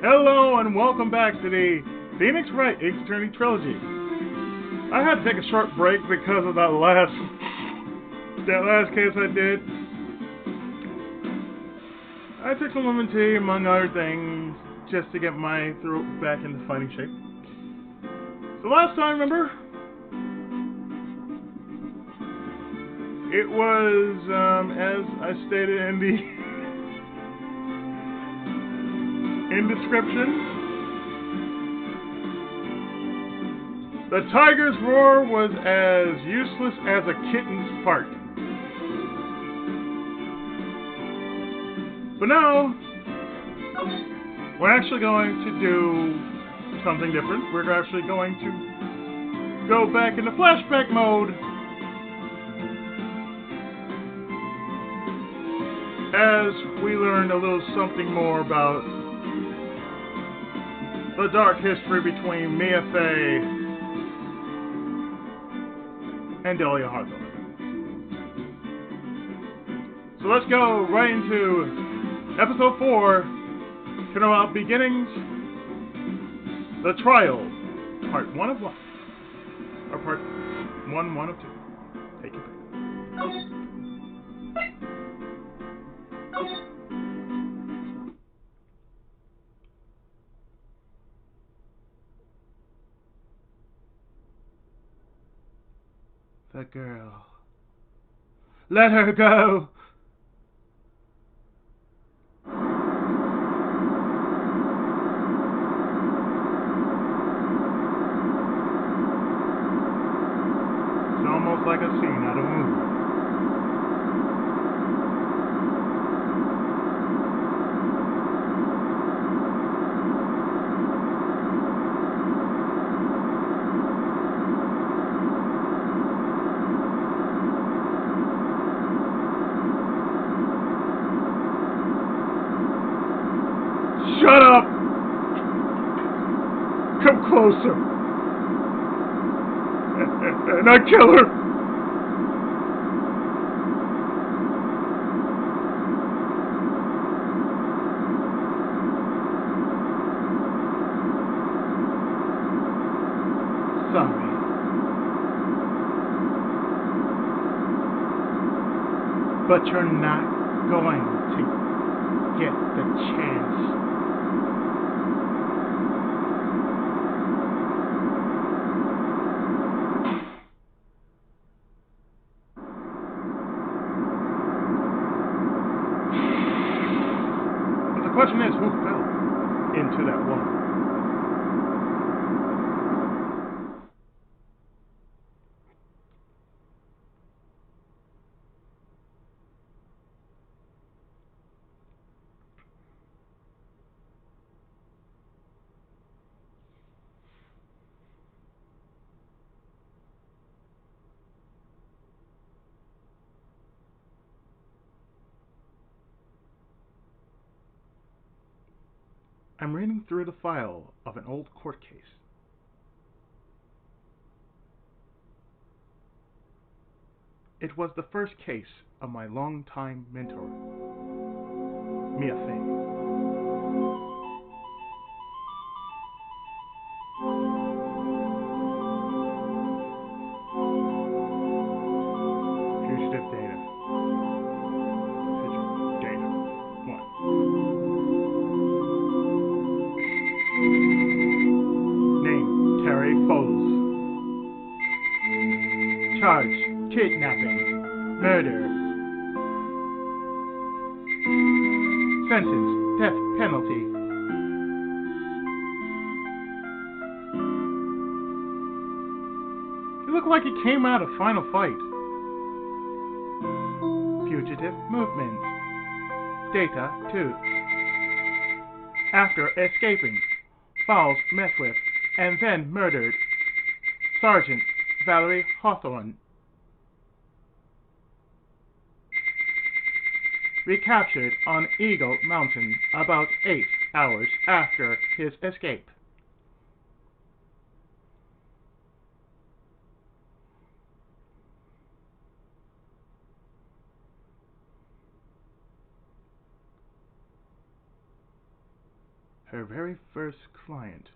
Hello and welcome back to the Phoenix Wright Ace Attorney Trilogy. I had to take a short break because of that last case I did. I took some lemon tea, among other things, just to get my throat back into fighting shape. So last time, remember? It was, as I stated in the description, the tiger's roar was as useless as a kitten's fart. But now, we're actually going to do something different. We're actually going to go back into flashback mode as we learn a little something more about the dark history between Mia Fey and Delia Hawthorne. So let's go right into episode 4, talking about beginnings, the trial, part 1 of 1, or part 1 of 2. Take your pick. The girl. Let her go! It's almost like a scene out of a movie. Shut up! Come closer! And I kill her! Sorry. But you're not going to get the chance. The question is, who fell into that water? I'm reading through the file of an old court case. It was the first case of my longtime mentor, Mia Fey. Fugitive data. Fugitive data 1. Name, Terry Foles. Charge, kidnapping, murder. Sentence, death penalty. He looked like he came out of Final Fight. Fugitive movement. Data 2. After escaping, Fowles met with and then murdered Sergeant Valerie Hawthorne. Recaptured on Eagle Mountain about 8 hours after his escape. Her very first client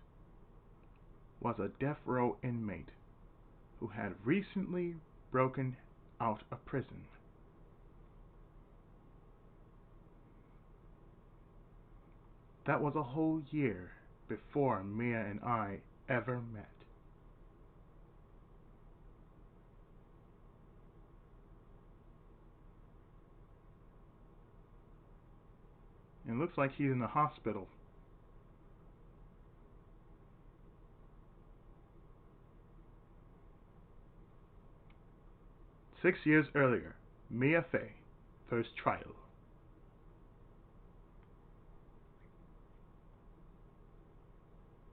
was a death row inmate who had recently broken out of prison. That was a whole year before Mia and I ever met. It looks like he's in the hospital. "6 years earlier, Mia Fey, first trial."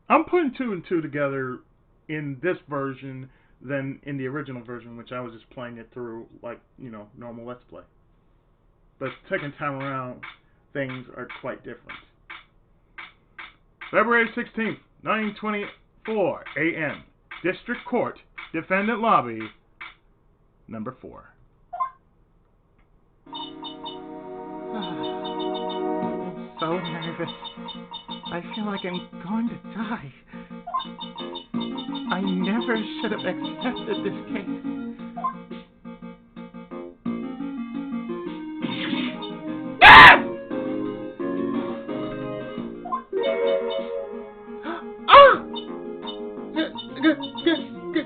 I'm putting two and two together in this version than in the original version, which I was just playing it through like, normal Let's Play. But second time around, things are quite different. February 16th, 9:24 a.m. District Court, Defendant Lobby, number 4. I'm so nervous. I feel like I'm going to die. I never should have accepted this case.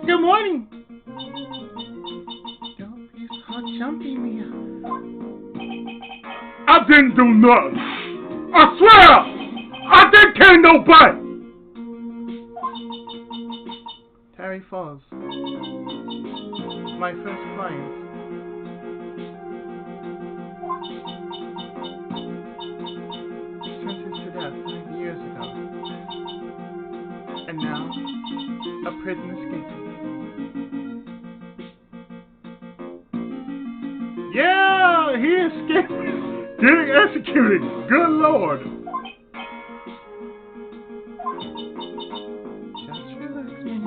Good morning. Don't be so jumpy, Mia. I didn't do nothing. I swear, I didn't kill nobody. Terry Falls, my first client. Sentenced to death 5 years ago. And now, a prison escapee. Yeah, he escaped getting executed. Good Lord. Just relax, Mia.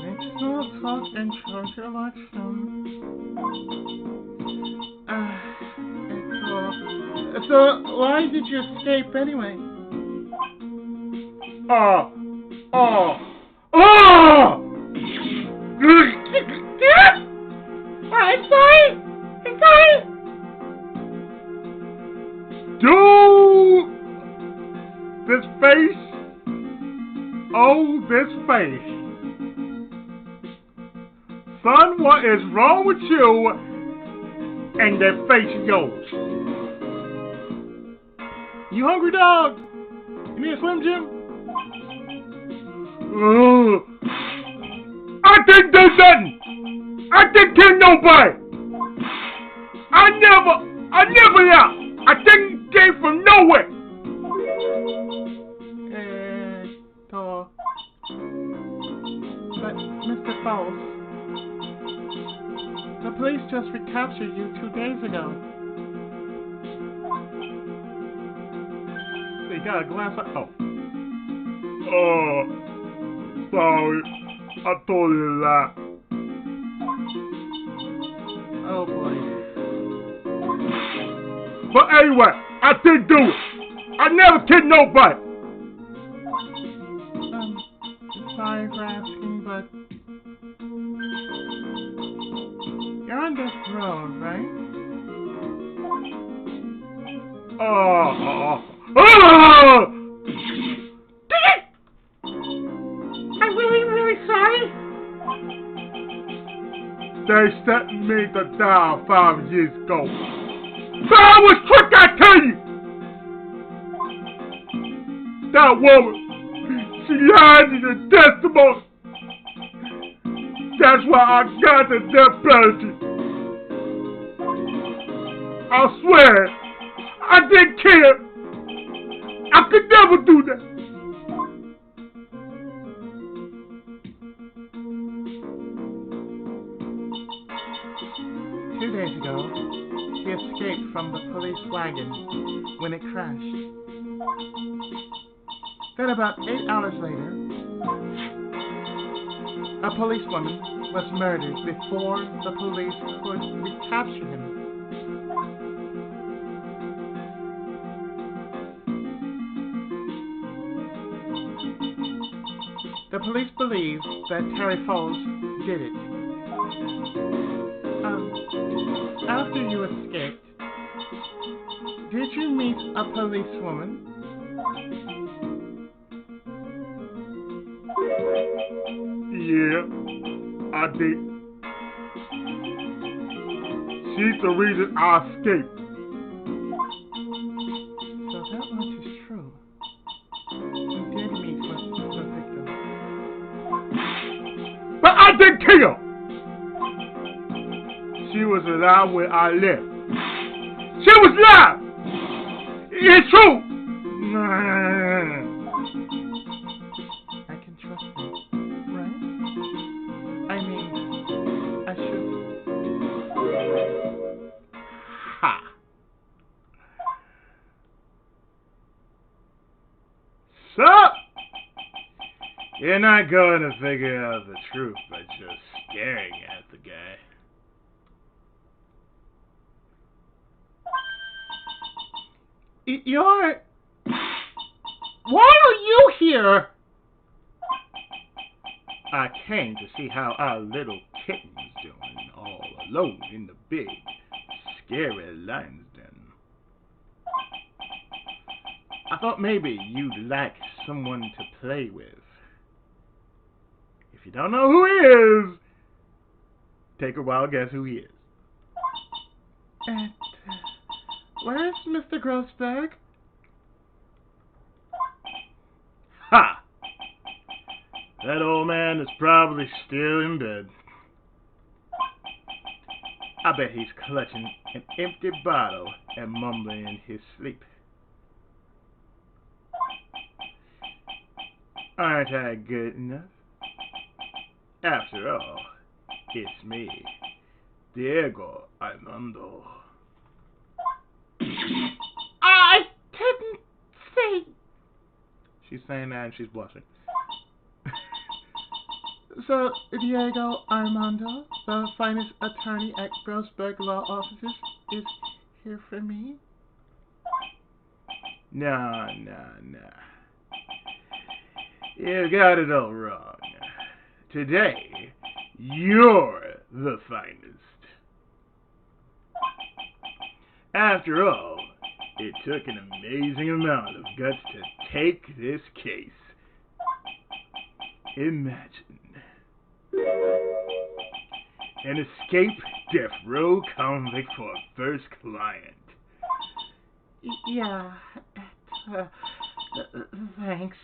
Make small talk and choose your election. So why did you escape anyway? I'm sorry! Dude, this face. Oh, this face. Son, what is wrong with you and that face of yours? You hungry, dog? You need a Slim Jim? I didn't do nothing. I didn't kill nobody. I never, yeah. I didn't came from nowhere. But Mr. Falls, the police just recaptured you 2 days ago. You got a glass of... Oh, sorry. I told you that. Oh boy. But anyway, I didn't do it. I never killed nobody. Sorry for asking, but you're on death row, right? I'm really sorry. They sent me to die 5 years ago. But I was tricked, I tell you. That woman, she lied in the testimony. That's why I got the death penalty. I swear, I didn't care. I could never do that. Two days ago, he escaped from the police wagon when it crashed. Then about 8 hours later, a policewoman was murdered before the police could recapture him. The police believe that Terry Falls did it. After you escaped, did you meet a policewoman? Yeah, I did. She's the reason I escaped. So that much is true. You did meet with the victim. But I didn't kill her! She was alive when I left. She was alive! It's true! I can trust you, right? I mean, I should. Ha! Sup? You're not going to figure out the truth by just staring at the guy. You're... Why are you here? I came to see how our little kitten's doing, all alone in the big, scary lion's den. I thought maybe you'd like someone to play with. If you don't know who he is, take a wild guess who he is. And, where's Mr. Grossberg? Ha! That old man is probably still in bed. I bet he's clutching an empty bottle and mumbling in his sleep. Aren't I good enough? After all, it's me, Diego Armando. I didn't say... She's saying that and she's blushing. So, Diego Armando, the finest attorney at Grossberg Law Offices, is here for me? No. You got it all wrong. Today, you're the finest. After all, it took an amazing amount of guts to take this case. Imagine an escaped death row convict for a first client. Yeah, thanks.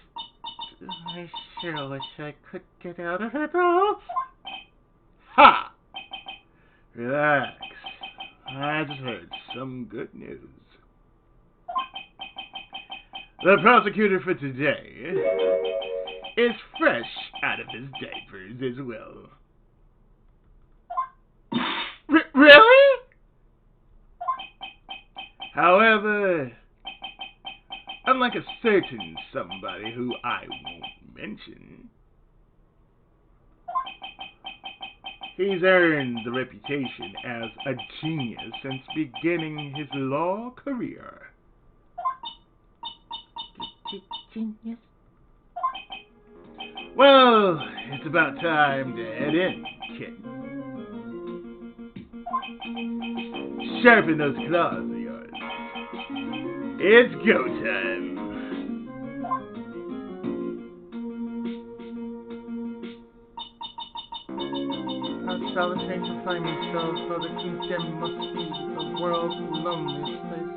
I sure wish I could get out of it all. Ha! Relax. I just heard some good news. The prosecutor for today is fresh out of his diapers as well. Really? However, unlike a certain somebody who I won't mention, he's earned the reputation as a genius since beginning his law career. Genius? Well, it's about time to head in, kid. Sharpen those claws of yours. It's go time. Our solitary confinement cell for the condemned must be the world's loneliest place.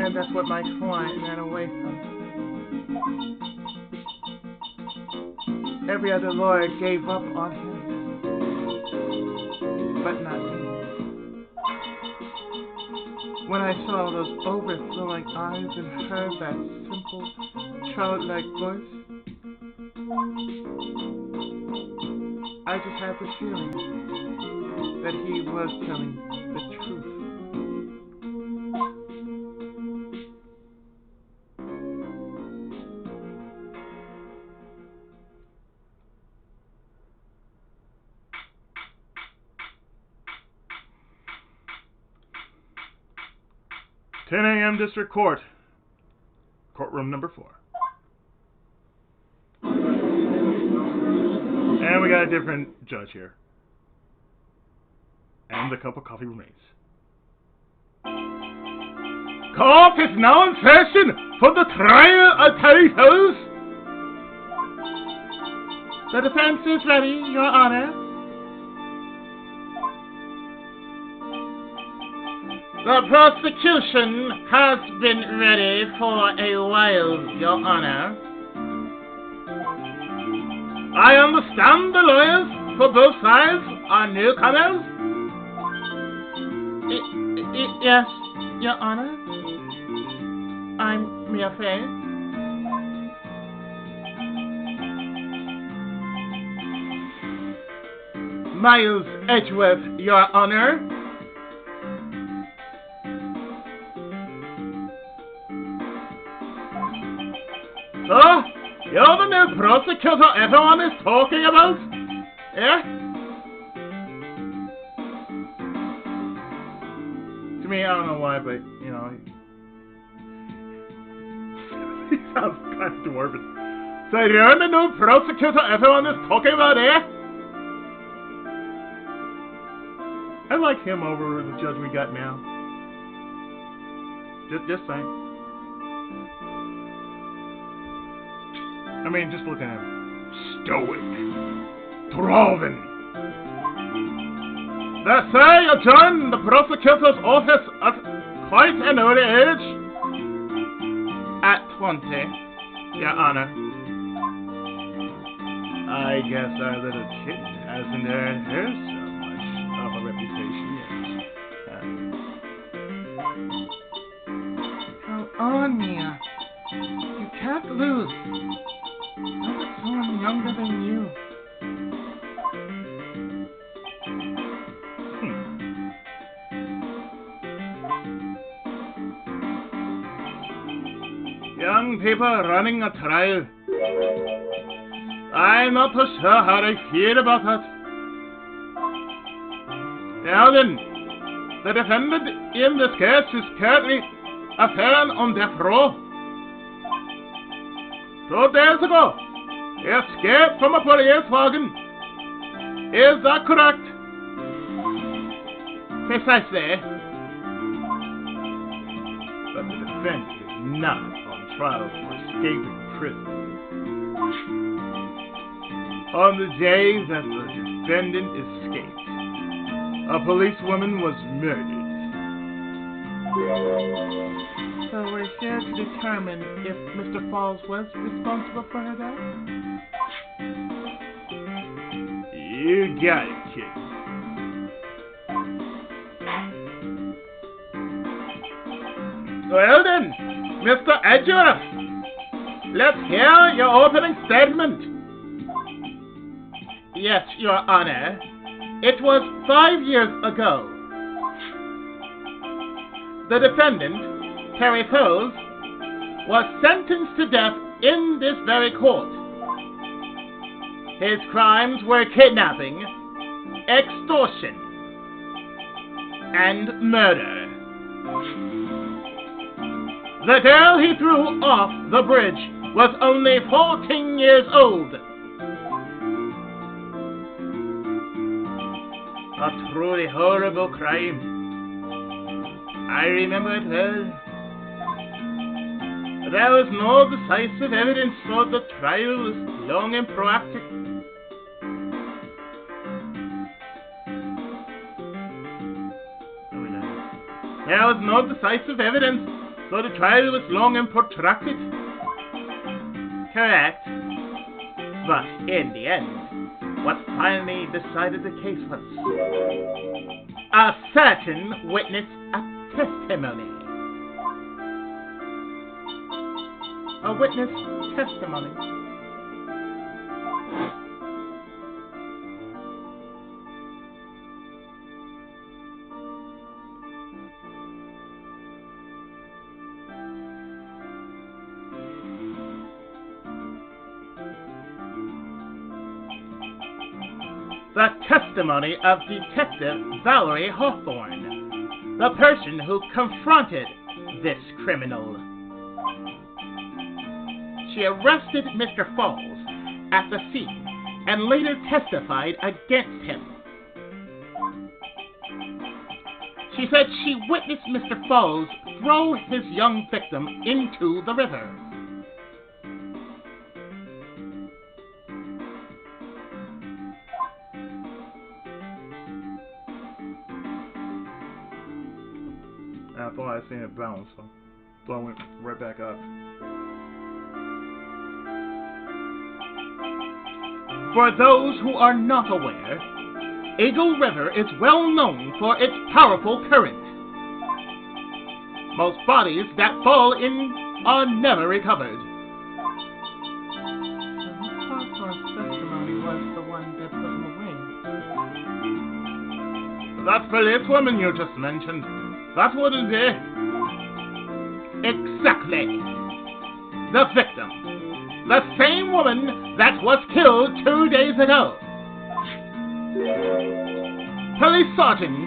And that's what my client ran away from. Every other lawyer gave up on him, but not me. When I saw those overflowing eyes and heard that simple, childlike voice, I just had the feeling that he was telling the truth. 10 a.m. District Court. Courtroom number 4. And we got a different judge here. And the cup of coffee remains. Court is now in session for the trial of Terry Fellows. The defense is ready, Your Honor. The prosecution has been ready for a while, Your Honor. I understand the lawyers for both sides are newcomers. Yes, Your Honor. I'm Mia Fey. Miles Edgeworth, Your Honor. So, you're the new prosecutor everyone is talking about? Yeah? To me, I don't know why, but, you know, he sounds kind of dwarven. So you're the new prosecutor everyone is talking about, eh? I like him over the judge we got now. Just saying. I mean, just look at him. Stoic. Droven. They say you joined the prosecutor's office at quite an early age. At 20, Your Honor. I guess our little kid hasn't earned her so much of a reputation yet. Come on, Mia. You can't lose. Look at someone younger than you. Young people running a trial. I'm not so sure how I feel about that. Now then, the defendant in this case is currently a felon on death row. 2 days ago, he escaped from a police wagon. Is that correct? Precisely. But the defendant is not on trial for escaping prison. On the day that the defendant escaped, a policewoman was murdered. So we're here to determine if Mr. Falls was responsible for her death? You got it, kid. Well then, Mr. Edgeworth, let's hear your opening statement. Yes, Your Honor. It was 5 years ago. The defendant, Terry Fellows, was sentenced to death in this very court. His crimes were kidnapping, extortion, and murder. The girl he threw off the bridge was only 14 years old. A truly horrible crime. I remember it well. There was no decisive evidence, so the trial was long and protracted. There was no decisive evidence, so the trial was long and protracted. Correct. But in the end, what finally decided the case was a certain witness testimony. A witness testimony. The testimony of Detective Valerie Hawthorne, the person who confronted this criminal. She arrested Mr. Falls at the scene and later testified against him. She said she witnessed Mr. Falls throw his young victim into the river. I thought I seen it bounce, so I went right back up. For those who are not aware, Eagle River is well known for its powerful current. Most bodies that fall in are never recovered. So Hawthorne's testimony was the one that put him away. That policewoman you just mentioned, that wouldn't be. Exactly. The victim. The same woman that was killed 2 days ago. Police Sergeant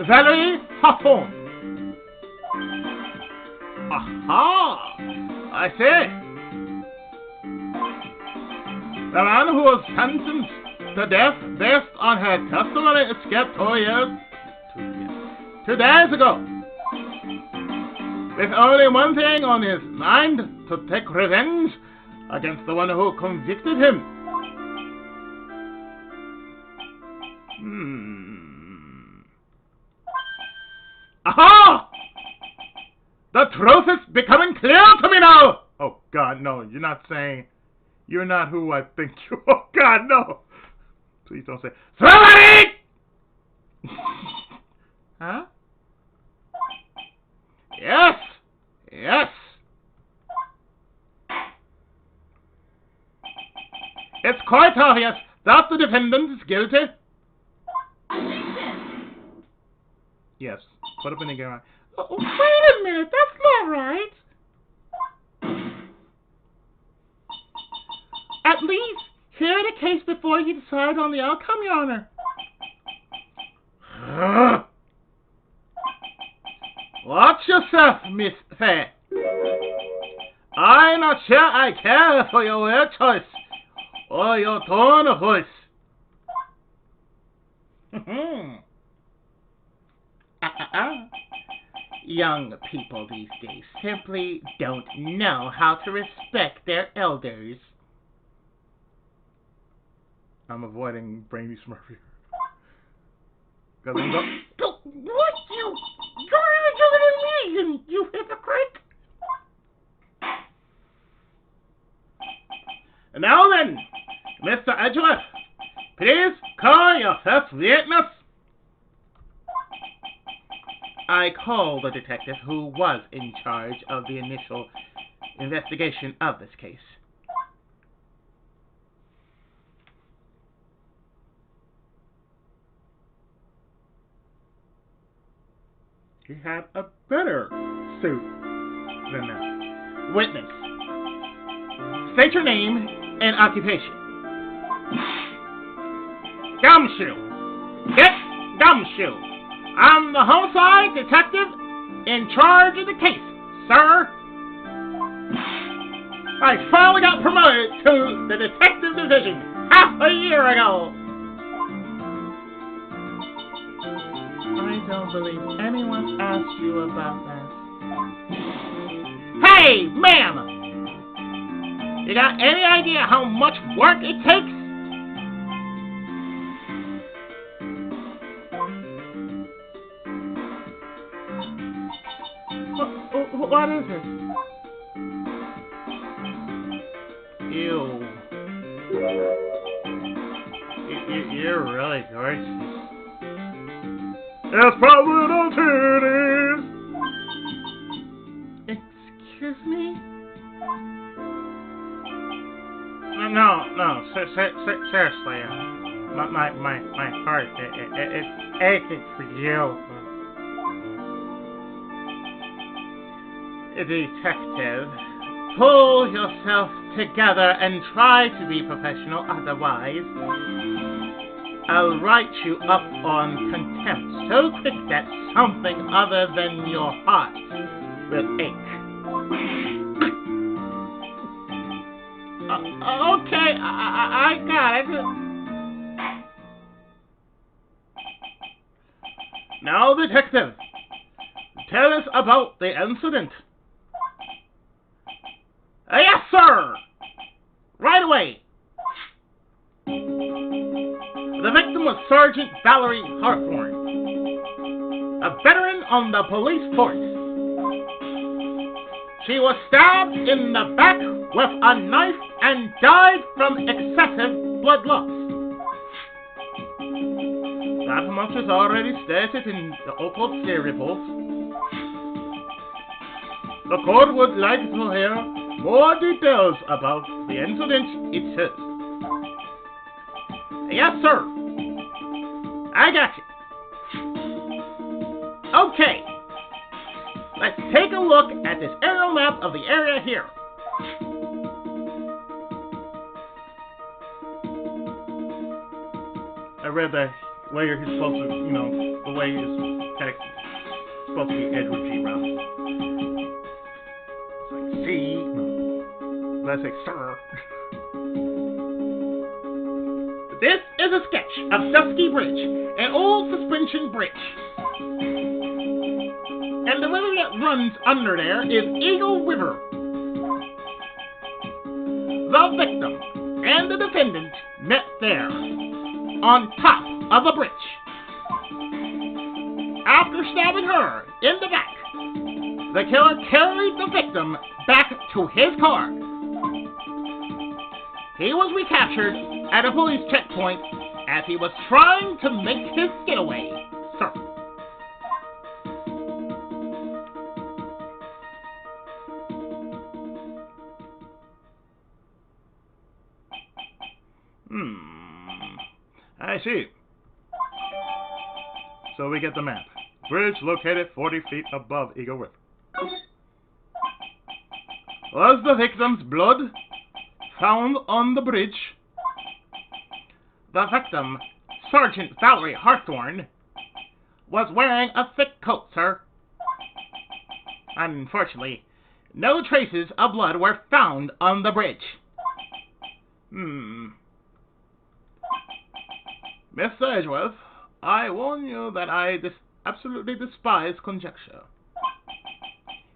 Valerie Hawthorne. Aha! I see. The man who was sentenced to death based on her testimony escaped 2 days ago. With only one thing on his mind, to take revenge against the one who convicted him. Aha! The truth is becoming clear to me now! Oh God, no, you're not saying... You're not who I think you are. Oh God, no! Please don't say... Somebody! Huh? Yes! Yes! It's quite obvious that the defendant is guilty. Yes. Put up in the garage. Oh, wait a minute, that's not right. At least hear the case before you decide on the outcome, Your Honor. Watch yourself, Miss Fair. I'm not sure I care for your word choice or your tone of voice. Young people these days simply don't know how to respect their elders. I'm avoiding Brainy Smurfy. Because I'm going... What? You're even younger than me, you hypocrite! And now then, Mr. Edgeworth, please call your first witness. I call the detective who was in charge of the initial investigation of this case. He had a better suit than that. Witness. State your name and occupation. Gumshoe. Get Gumshoe. I'm the homicide detective in charge of the case, sir. I finally got promoted to the detective division half a year ago. I don't believe anyone asked you about that. Hey, ma'am! You got any idea how much work it takes? What is it? Ew. You're really gorgeous. It's probably no titties. Excuse me? No, seriously. My heart, it's aching for you. Detective, pull yourself together and try to be professional, otherwise I'll write you up on contempt so quick that something other than your heart will ache. Okay, I got it. Now, detective, tell us about the incident. Yes, sir! Right away. The victim was Sergeant Valerie Hawthorne, a veteran on the police force. She was stabbed in the back with a knife and died from excessive blood loss. That much is already stated in the autopsy reports. The court would like to hear more details about the incident itself. Yes, sir. I got you. Okay. Let's take a look at this aerial map of the area here. I read that way you're supposed to, the way it's text supposed to be Edward G. Rouse. It's like, see? No. Let's say, sir. This is a sketch of Dusky Bridge, an old suspension bridge. And the river that runs under there is Eagle River. The victim and the defendant met there, on top of the bridge. After stabbing her in the back, the killer carried the victim back to his car. He was recaptured at a police checkpoint as he was trying to make his getaway, sir. I see. So we get the map. Bridge located 40 feet above Eagle River. Was the victim's blood found on the bridge? The victim, Sergeant Valerie Hawthorne, was wearing a thick coat, sir. Unfortunately, no traces of blood were found on the bridge. Mr. Edgeworth, I warn you that I absolutely despise conjecture.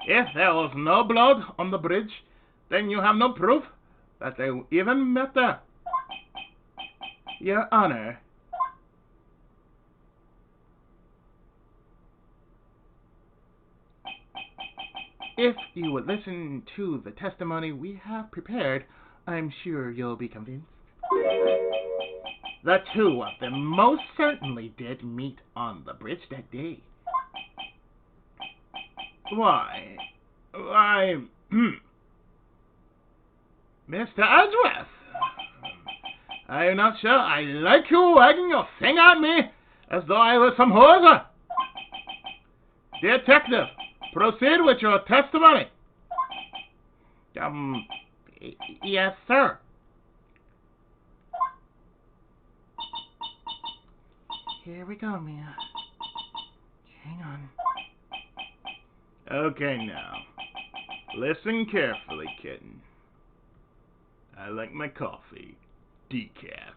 If there was no blood on the bridge, then you have no proof that they even met there. Your Honor. If you would listen to the testimony we have prepared, I'm sure you'll be convinced. The two of them most certainly did meet on the bridge that day. Why, Mr. Edgeworth, I'm not sure I like you wagging your finger at me as though I was some hoser. Detective, proceed with your testimony. Yes, sir. Here we go, Mia. Hang on. Okay, now. Listen carefully, kitten. I like my coffee decaf.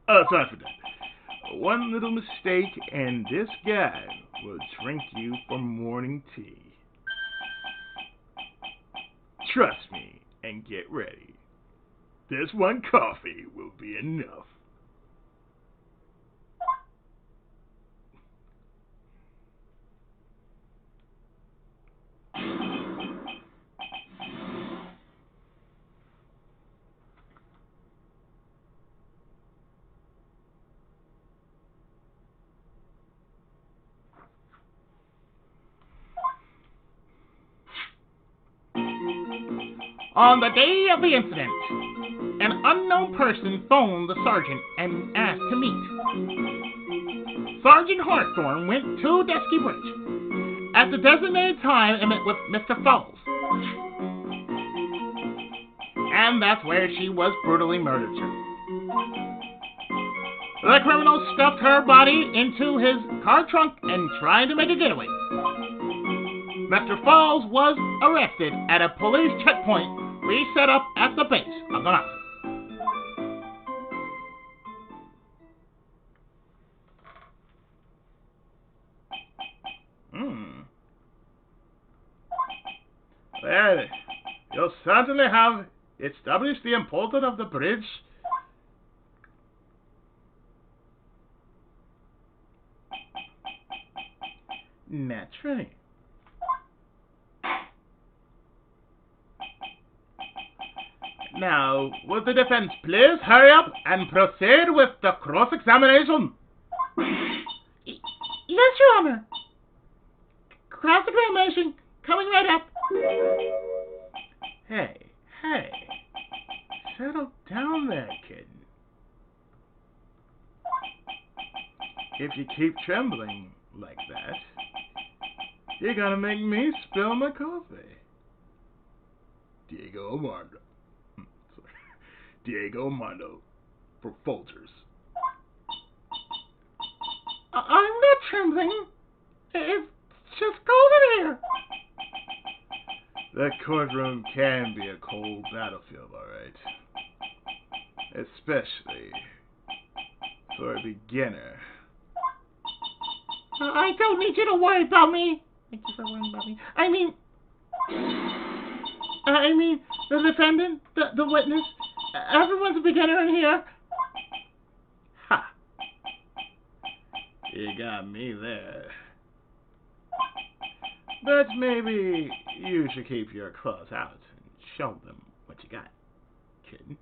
Oh, sorry for that. One little mistake and this guy will drink you for morning tea. Trust me and get ready. This one coffee will be enough. On the day of the incident, an unknown person phoned the sergeant and asked to meet. Sergeant Hawthorne went to Dusky Bridge at the designated time and met with Mr. Falls. And that's where she was brutally murdered, sir. The criminal stuffed her body into his car trunk and tried to make a getaway. Mr. Falls was arrested at a police checkpoint we set up at the base of the mountain. Well, you certainly have established the importance of the bridge. Naturally. Now, would the defense please hurry up and proceed with the cross-examination? Yes, Your Honor. Cross-examination coming right up. Hey, settle down there, kid. If you keep trembling like that, you're gonna make me spill my coffee. Diego Armando for Folgers. I'm not trembling. It's just cold in here. The courtroom can be a cold battlefield, all right. Especially for a beginner. I don't need you to worry about me. Thank you for worrying about me. I mean, the defendant, the witness, everyone's a beginner in here. Ha! You got me there. But maybe you should keep your claws out and show them what you got, kid.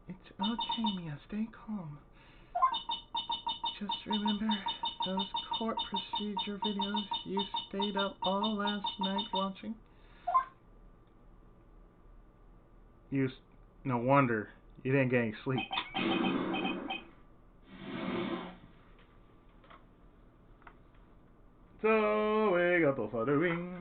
It's okay, Mia. Stay calm. Just remember those court procedure videos you stayed up all last night watching? No wonder you didn't get any sleep. So we got the following.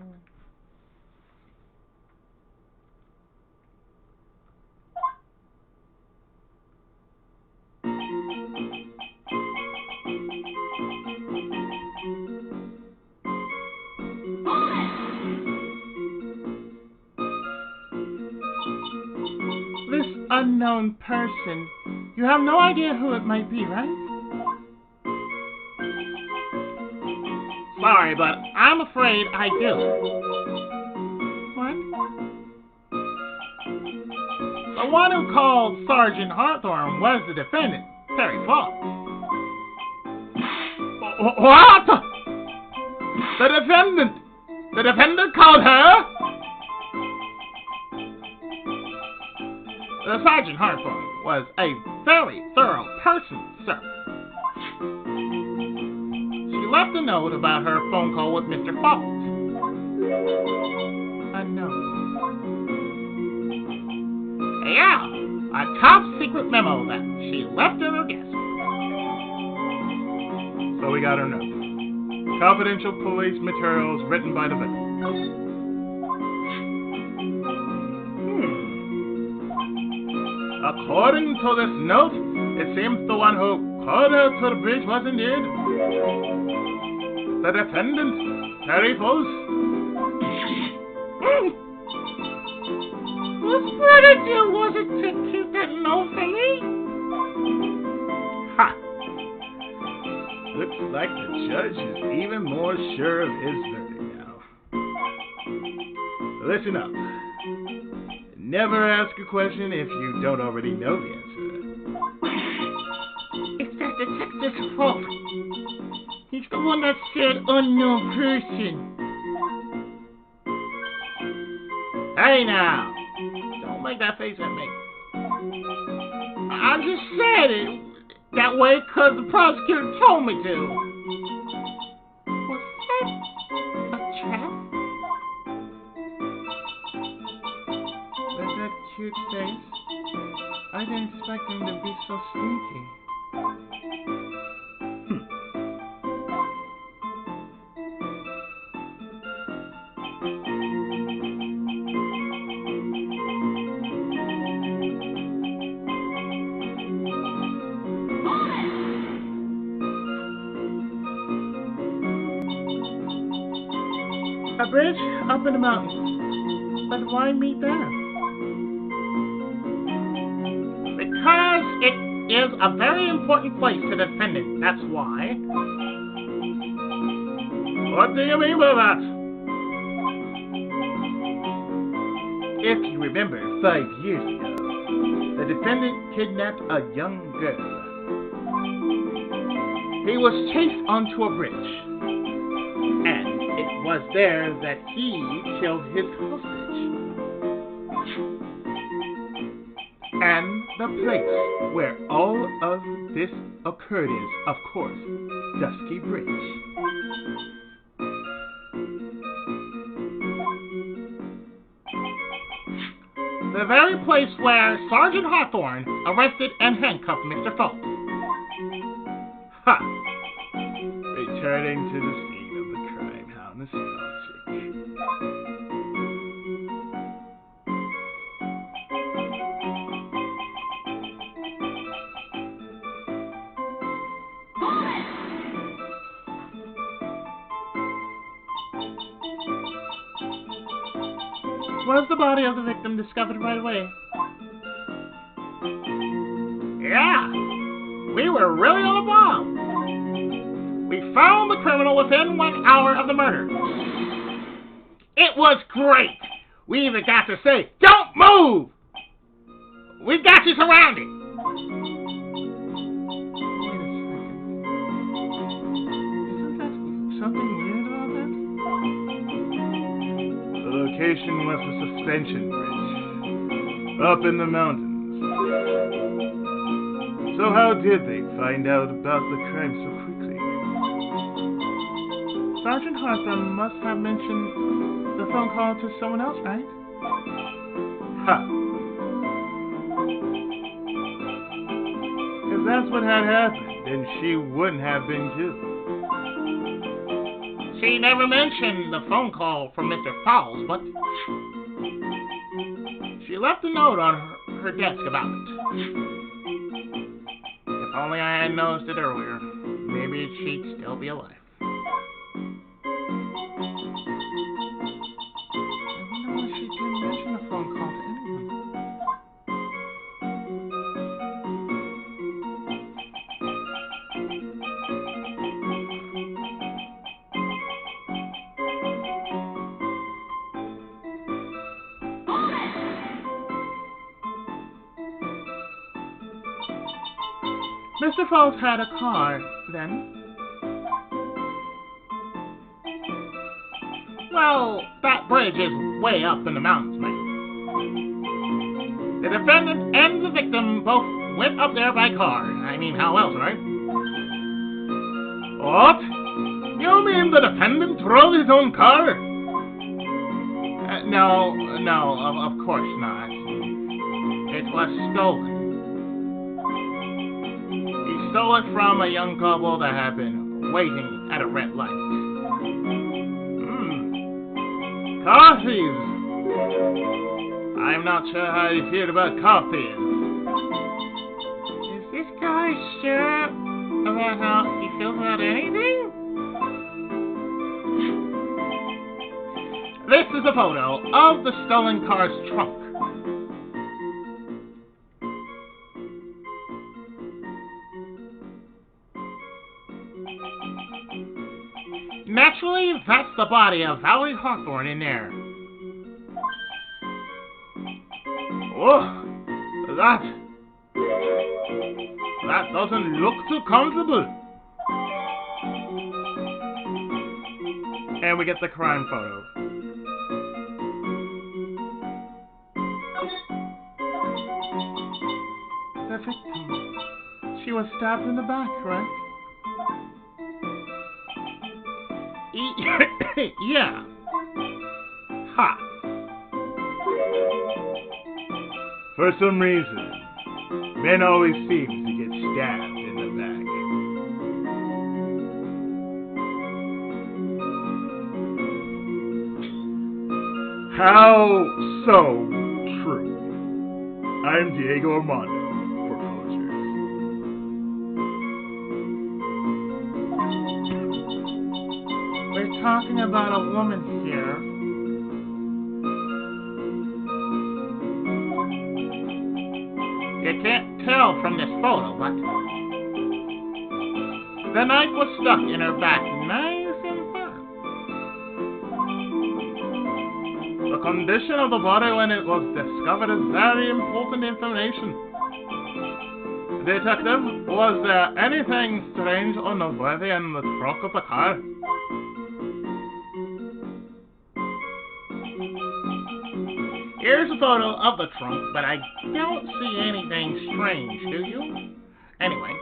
This unknown person, you have no idea who it might be, right? Sorry, but I'm afraid I do. What? The one who called Sergeant Hawthorne was the defendant, Terry Fox. What? The defendant? The defendant called her? The Sergeant Hawthorne was a very thorough person, sir. Left a note about her phone call with Mr. Fox. A note. Yeah, a top secret memo that she left at her desk. So we got her note. Confidential police materials written by the victim. According to this note, it seems the one who called her to the bridge was indeed the defendant, Terry Fox. What strategy was it to keep that note for me? Ha! Looks like the judge is even more sure of his verdict now. Listen up. Never ask a question if you don't already know the answer. It's that detective's fault. He's the one that said unknown person. Hey now! Don't make that face at me. I just said it that way because the prosecutor told me to. Was that a trap? With that cute face, I didn't expect him to be so sneaky. A bridge up in the mountains. But why meet there? Because it is a very important place to the defendant. That's why. What do you mean by that? If you remember, 5 years ago, the defendant kidnapped a young girl. He was chased onto a bridge, and it was there that he killed his hostage. And the place where all of this occurred is, of course, Dusky Bridge. The very place where Sergeant Hawthorne arrested and handcuffed Mr. Falk. Ha! Returning to the scene of the crime. How nostalgic. Was the body of the victim discovered right away? Yeah! We were really on the ball! We found the criminal within 1 hour of the murder. It was great! We even got to say, "Don't move! We got you surrounded!" Wait a second. Isn't that something weird about that? The location was a suspension bridge up in the mountains. So how did they find out about the crime so quickly? Sergeant Hawthorne must have mentioned the phone call to someone else, right? Ha! If that's what had happened, then she wouldn't have been killed. She never mentioned the phone call from Mr. Fowles, but she left a note on her desk about it. If only I had noticed it earlier, maybe she'd still be alive. I wonder why she didn't mention the phone call to anyone. Mr. Falls had a car, then? Well, that bridge is way up in the mountains, man. The defendant and the victim both went up there by car. I mean, how else, right? What? You mean the defendant drove his own car? No, of course not. It was stolen. Stole it from a young couple that had been waiting at a red light. Coffees! I'm not sure how you feel about coffees. Is this guy sure about how he feels about anything? This is a photo of the stolen car's trunk. Naturally, that's the body of Valerie Hawthorne in there. Oh, that doesn't look too comfortable. And we get the crime photo. The victim. She was stabbed in the back, correct? Yeah. Ha! For some reason, men always seem to get stabbed in the back. How so true? I'm Diego Armando for Posers. We're talking about a woman here from this photo, but the knife was stuck in her back, nice and firm. The condition of the body when it was discovered is very important information. Detective, was there anything strange or noteworthy in the trunk of the car? Here's a photo of the trunk, but I don't see anything strange, do you? Anyway.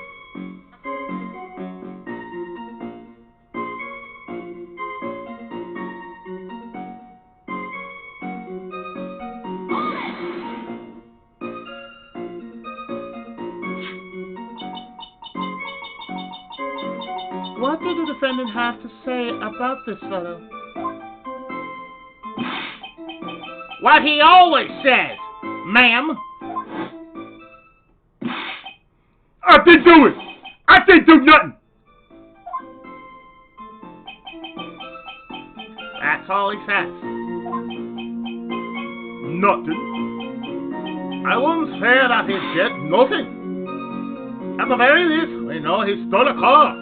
What did the defendant have to say about this photo? What he always says, ma'am. I didn't do it! I didn't do nothing! That's all he says. Nothing. I won't say that he did nothing. At the very least, we know he stole a car.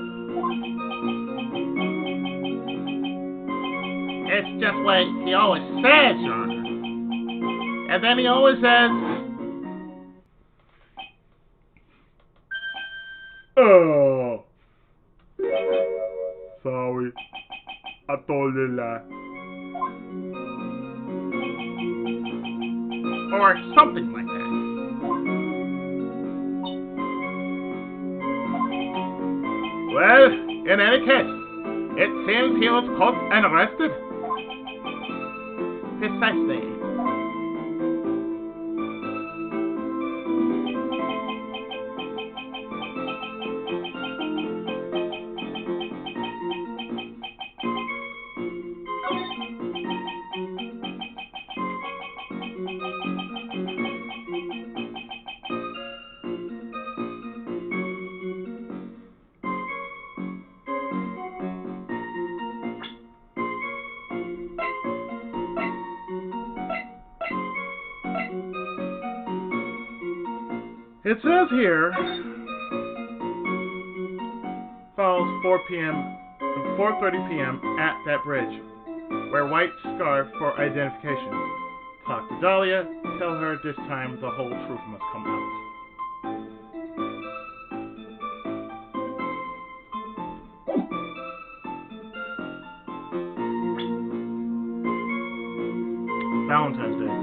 It's just what he always says, Your Honor. And then he always says, oh. Sorry. I told you a lie. or something like that. Well, in any case, it seems he was caught and arrested. Precisely. It says here, falls 4 p.m. and 4:30 p.m. at that bridge. Wear white scarf for identification. Talk to Dahlia. Tell her this time the whole truth must come out. Valentine's Day.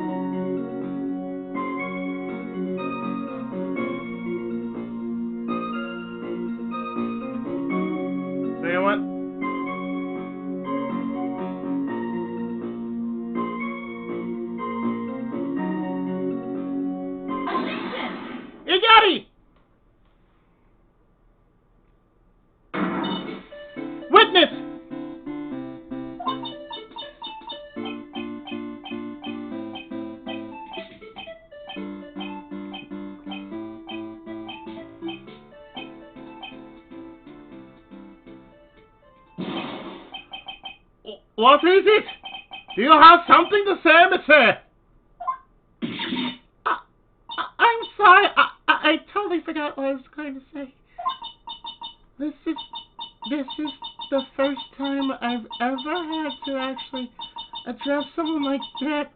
You know what? You got it! Witness! What is it? Do you have something to say, monsieur? I'm sorry. I totally forgot what I was going to say. This is the first time I've ever had to actually address someone like that.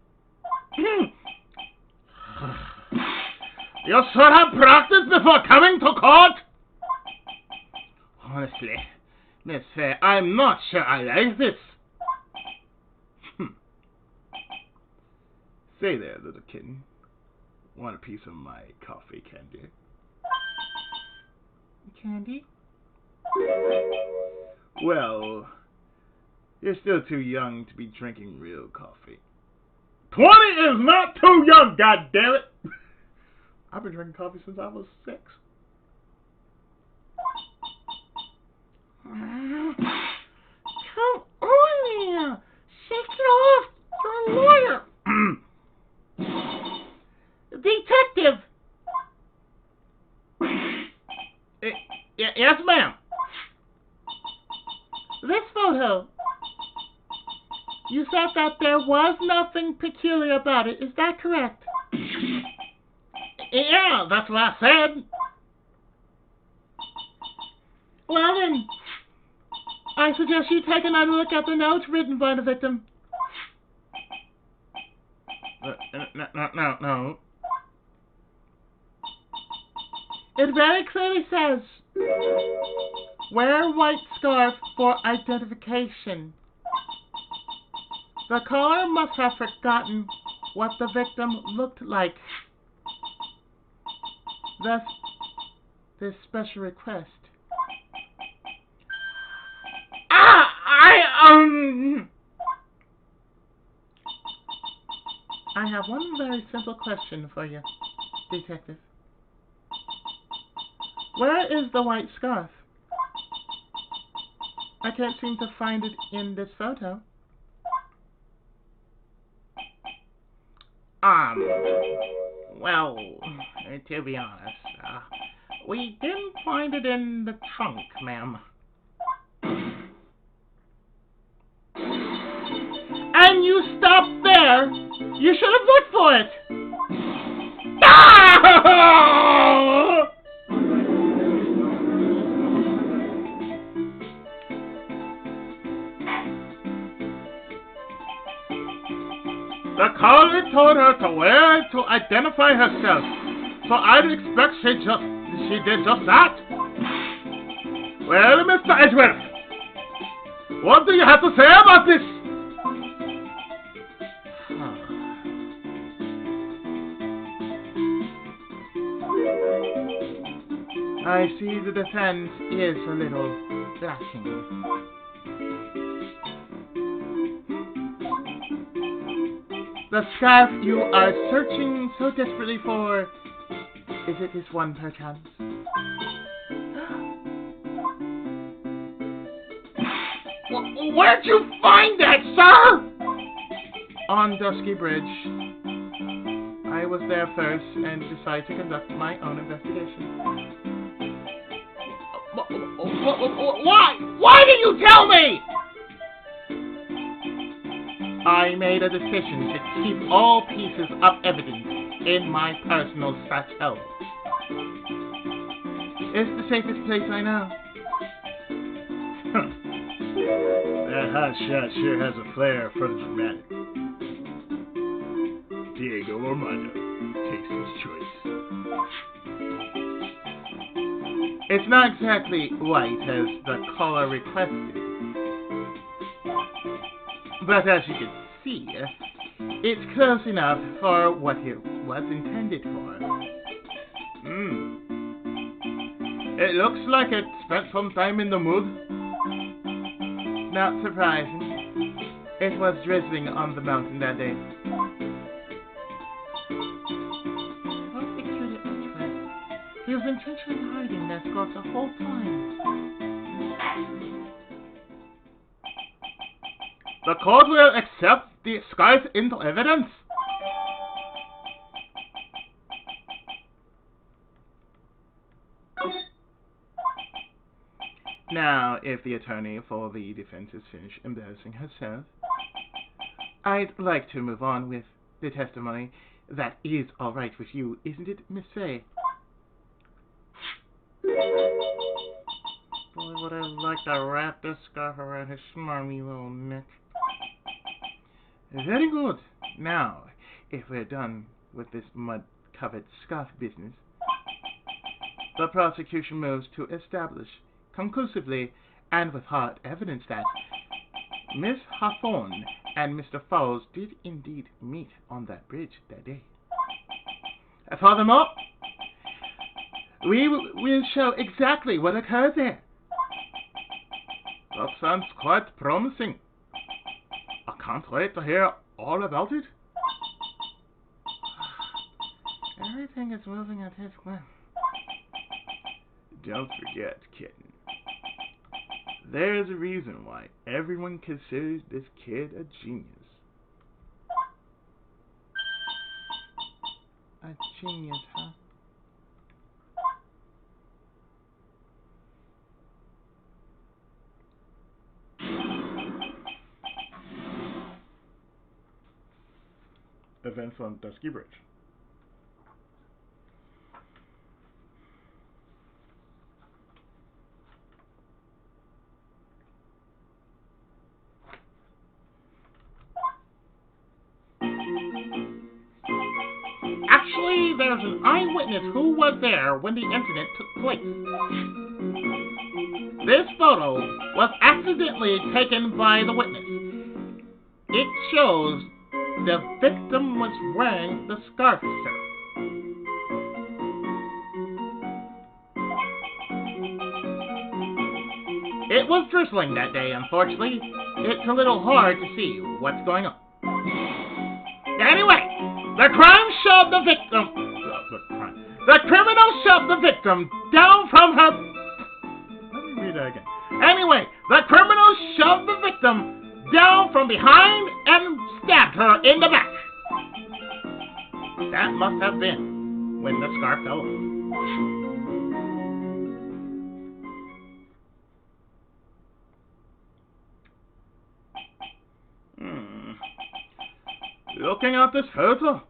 You should have practiced before coming to court. Honestly, monsieur, I'm not sure I like this. Say there, little kitten. Want a piece of my coffee candy? Candy? Well, you're still too young to be drinking real coffee. 20 is not too young, goddammit! I've been drinking coffee since I was 6. Come on now! Shake it off! You're a lawyer! Detective! Yes, ma'am. This photo. You said that there was nothing peculiar about it. Is that correct? Yeah, that's what I said. Well then, I suggest you take another look at the notes written by the victim. No. It very clearly says, wear white scarf for identification. The caller must have forgotten what the victim looked like. Thus, this special request. I have one very simple question for you, detective. Where is the white scarf? I can't seem to find it in this photo. Well, to be honest, we didn't find it in the trunk, ma'am. And you stopped there! You should have looked for it! Ah! The caller told her to wear it to identify herself, so I'd expect she did just that. Well, Mr. Edgeworth, what do you have to say about this? I see the defense is a little lacking. The scarf you are searching so desperately for, is it this one perchance? Where'd you find that, sir? On Dusky Bridge. I was there first and decided to conduct my own investigation. Why? Why didn't you tell me? I made a decision to keep all pieces of evidence in my personal satchel. It's the safest place I know. That hotshot sure has a flair for the dramatic. Diego Armando takes his choice. It's not exactly white as the caller requested. But as you can see, it's close enough for what it was intended for. It looks like it spent some time in the mood. Not surprising. It was drizzling on the mountain that day. Prosecutor Edgeworth. He was intentionally hiding that scarf the whole time. The court will accept the scarf into evidence. Now, if the attorney for the defense is finished embarrassing herself, I'd like to move on with the testimony. That is all right with you, isn't it, Miss Fay? Boy, would I like to wrap this scarf around his smarmy little neck. Very good. Now, if we're done with this mud-covered scarf business, the prosecution moves to establish conclusively and with hard evidence that Miss Hawthorne and Mr. Falls did indeed meet on that bridge that day. Furthermore, we will show exactly what occurred there. That sounds quite promising. I can't wait to hear all about it. Everything is moving at his whim. Don't forget, kitten. There's a reason why everyone considers this kid a genius. A genius, huh? Events on Dusky Bridge. there's an eyewitness who was there when the incident took place. This photo was accidentally taken by the witness. It shows the victim was wearing the scarf, sir. It was drizzling that day, unfortunately. It's a little hard to see what's going on. Anyway, the criminal shoved the victim down from her... Let me read that again. Anyway, the criminal shoved the victim down from behind and stabbed her in the back. That must have been when the scarf fell off. Looking at this photo,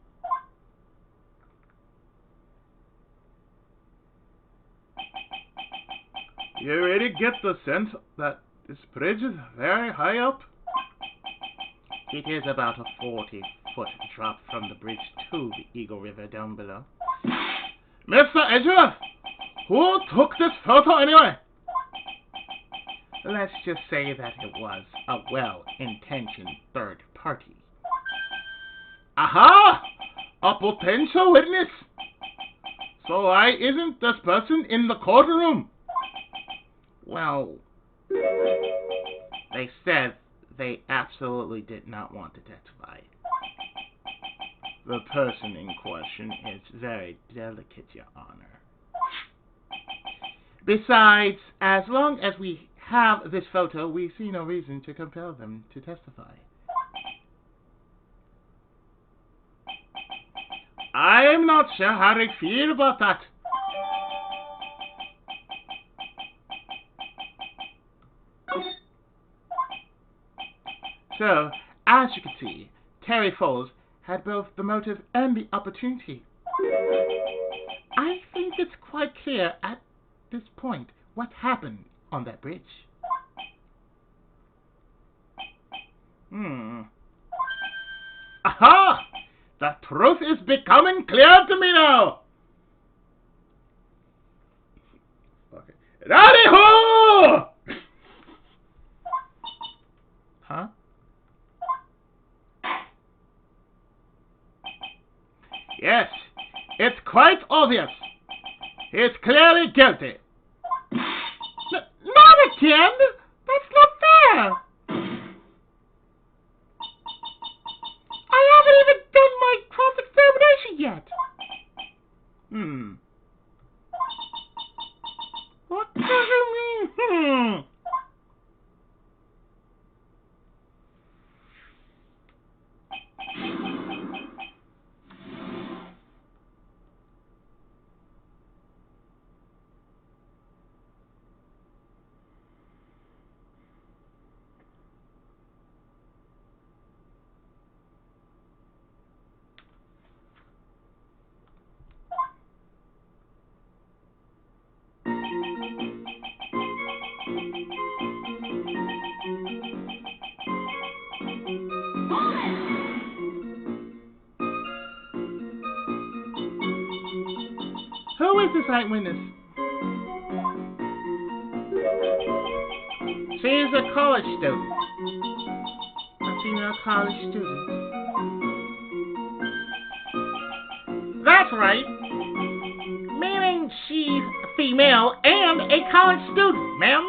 you really get the sense that this bridge is very high up? It is about a 40-foot drop from the bridge to the Eagle River down below. Mr. Edgeworth, who took this photo anyway? Let's just say that it was a well-intentioned third party. Aha! A potential witness! So why isn't this person in the courtroom? Well, they said they absolutely did not want to testify. The person in question is very delicate, Your Honor. Besides, as long as we have this photo, we see no reason to compel them to testify. I'm not sure how I feel about that. So, as you can see, Terry Foles had both the motive and the opportunity. I think it's quite clear at this point what happened on that bridge. Aha! The truth is becoming clear to me now! Okay. Daddy-ho! Huh? Yes, it's quite obvious. He's clearly guilty. Not again! That's not fair! I haven't even done my cross-examination yet! What does it mean? Who is this eyewitness? She is a college student. A female college student. That's right. Meaning she's female and a college student, ma'am.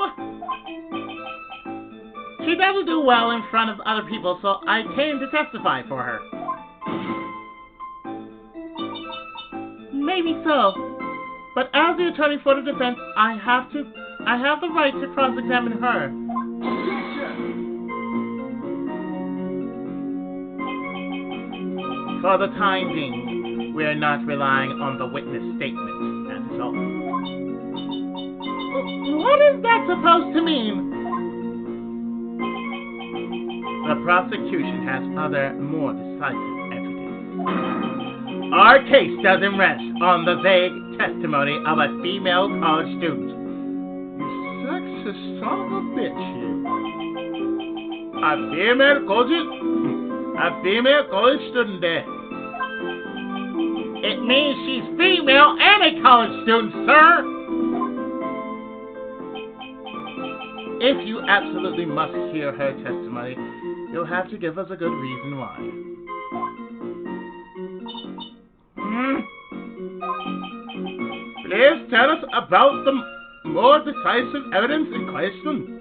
She doesn't do well in front of other people, so I came to testify for her. Maybe so. But as the attorney for the defense, I have the right to cross-examine her. For the time being, we are not relying on the witness statement, that's all. What is that supposed to mean? The prosecution has other, more decisive evidence. Our case doesn't rest on the vague testimony of a female college student. You sexist son of a bitch, you. A female college student there. It means she's female and a college student, sir. If you absolutely must hear her testimony, you'll have to give us a good reason why. Please tell us about the more decisive evidence in question.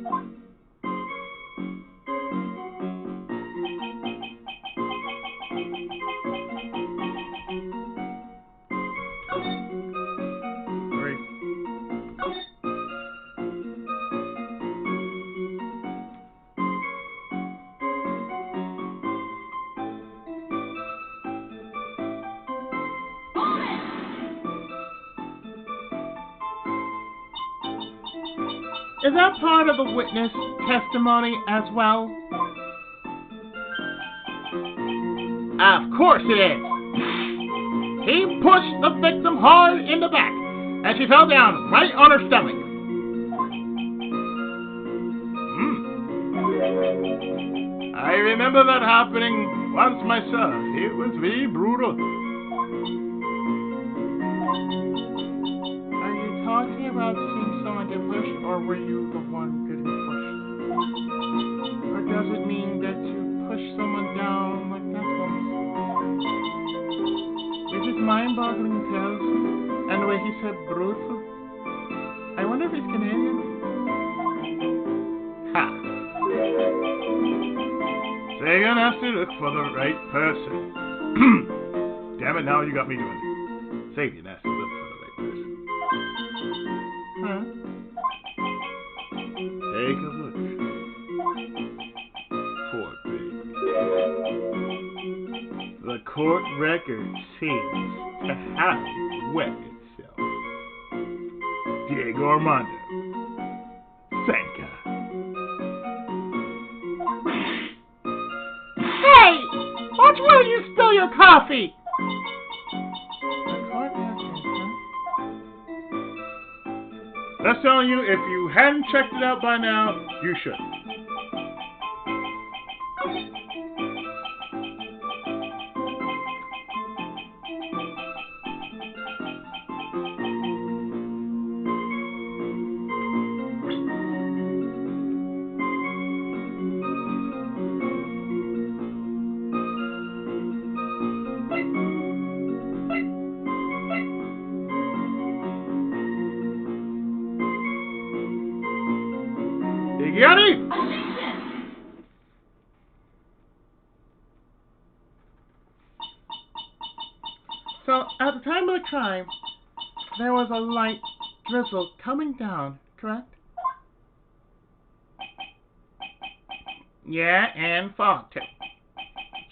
Is that part of the witness testimony as well? Of course it is. He pushed the victim hard in the back, and she fell down right on her stomach. I remember that happening once myself. It was very brutal. Are you talking about seeing someone get pushed, or were you the one getting pushed? Or does it mean that you push someone down like that once? It's just mind-boggling to tell, and the way he said brutal. I wonder if he's Canadian. Ha! So you're gonna have to look for the right person. Damn it, now you got me doing it. Say you're gonna have to look for the right person. Huh? Take a look. Court record. The court record seems to have wet itself. Diego Armando. Thank God. Hey! Watch where you spill your coffee! The court record, huh? That's telling you, if you hadn't checked it out by now, you should. You got it? So, at the time of the crime, there was a light drizzle coming down, correct? Yeah, and fog, too.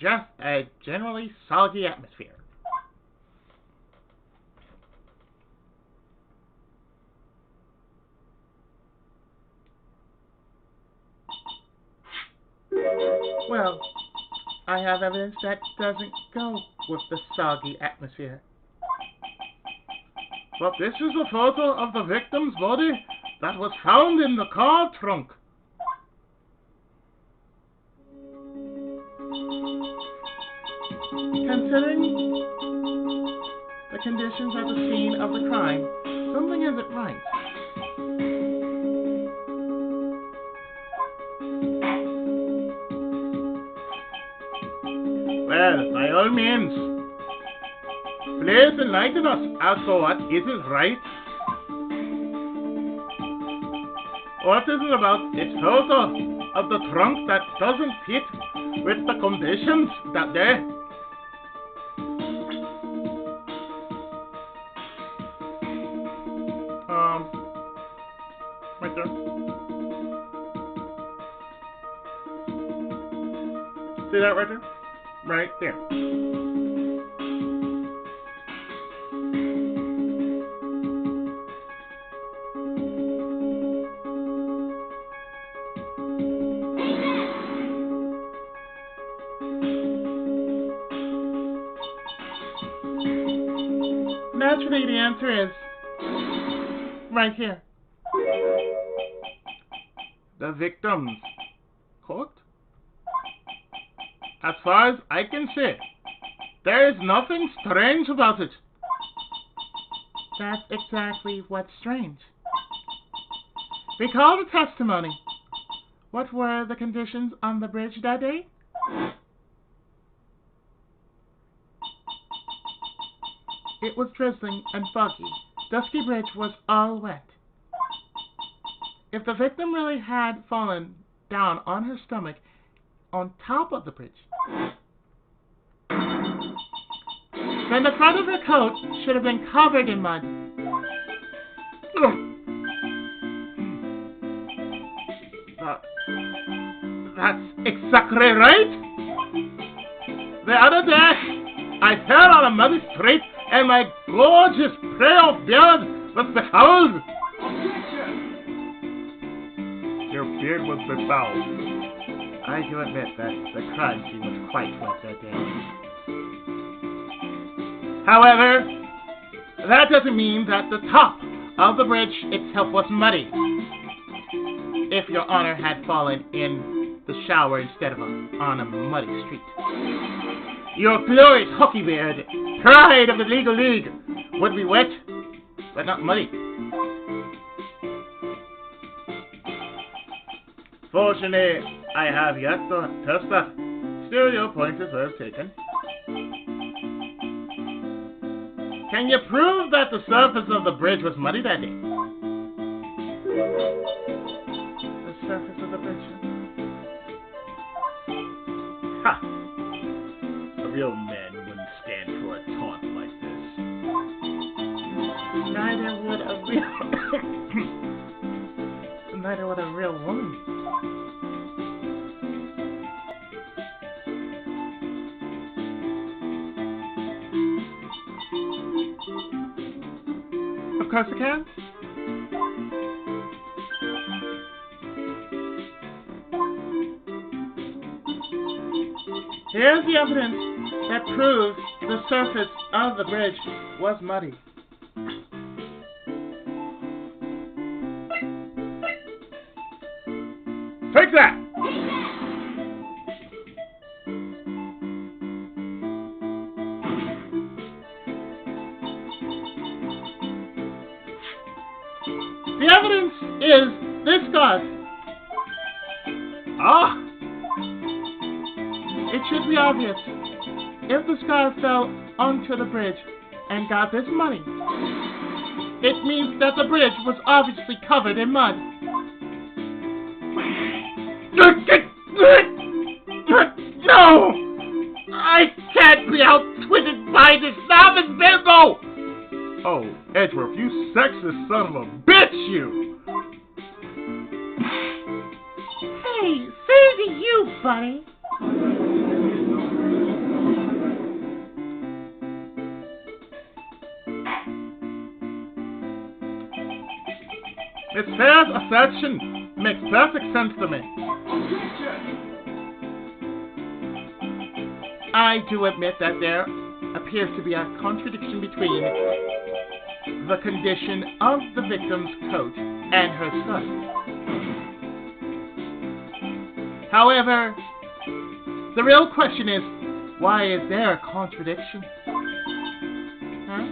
Just a generally soggy atmosphere. Well, I have evidence that doesn't go with the soggy atmosphere. But this is a photo of the victim's body that was found in the car trunk. Considering the conditions at the scene of the crime, something isn't right. Well, by all means, please enlighten us as to what isn't right. What is it about this photo of the trunk that doesn't fit with the conditions that day? Right there. See that right there? Right there. Naturally, the answer is right here. The victim's coat. As far as I can see, There is nothing strange about it. That's exactly what's strange. Recall the testimony. What were the conditions on the bridge that day? It was drizzling and foggy. Dusky Bridge was all wet. If the victim really had fallen down on her stomach on top of the bridge, then the front of her coat should have been covered in mud. That's exactly right. The other day, I fell on a muddy street and my gorgeous pale beard was befouled. Your beard was befouled. I do admit that the crime scene was quite wet that day. However, that doesn't mean that the top of the bridge itself was muddy. If Your Honor had fallen in the shower instead of on a muddy street. Your glorious hockey beard, pride of the legal league, would be wet, but not muddy. Fortunately, I have yet to test that. Still, your point is well taken. Can you prove that the surface of the bridge was muddy that day? The surface of the bridge. Ha! A real man wouldn't stand for a taunt like this. Neither would a real woman. Of course I can. Here's the evidence that proves the surface of the bridge was muddy. Take that! The evidence is this scarf. Ah! It should be obvious. If the scarf fell onto the bridge and got this muddy, it means that the bridge was obviously covered in mud. No! I can't be outwitted by this novice bimbo! Oh, Edgeworth, you sexist son of a bitch, you! Hey, say to you, buddy. Miss Fair's assertion makes perfect sense to me. I do admit that there appears to be a contradiction between the condition of the victim's coat and her skirt. However, the real question is, why is there a contradiction? Huh?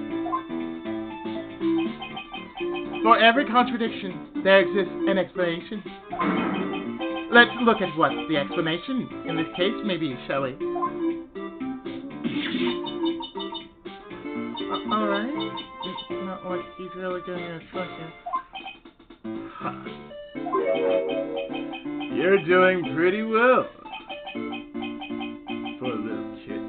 For every contradiction, there exists an explanation. Let's look at what the explanation in this case may be, shall we? Alright. It's not like he's really giving me a choice here. You're doing pretty well for a little kid.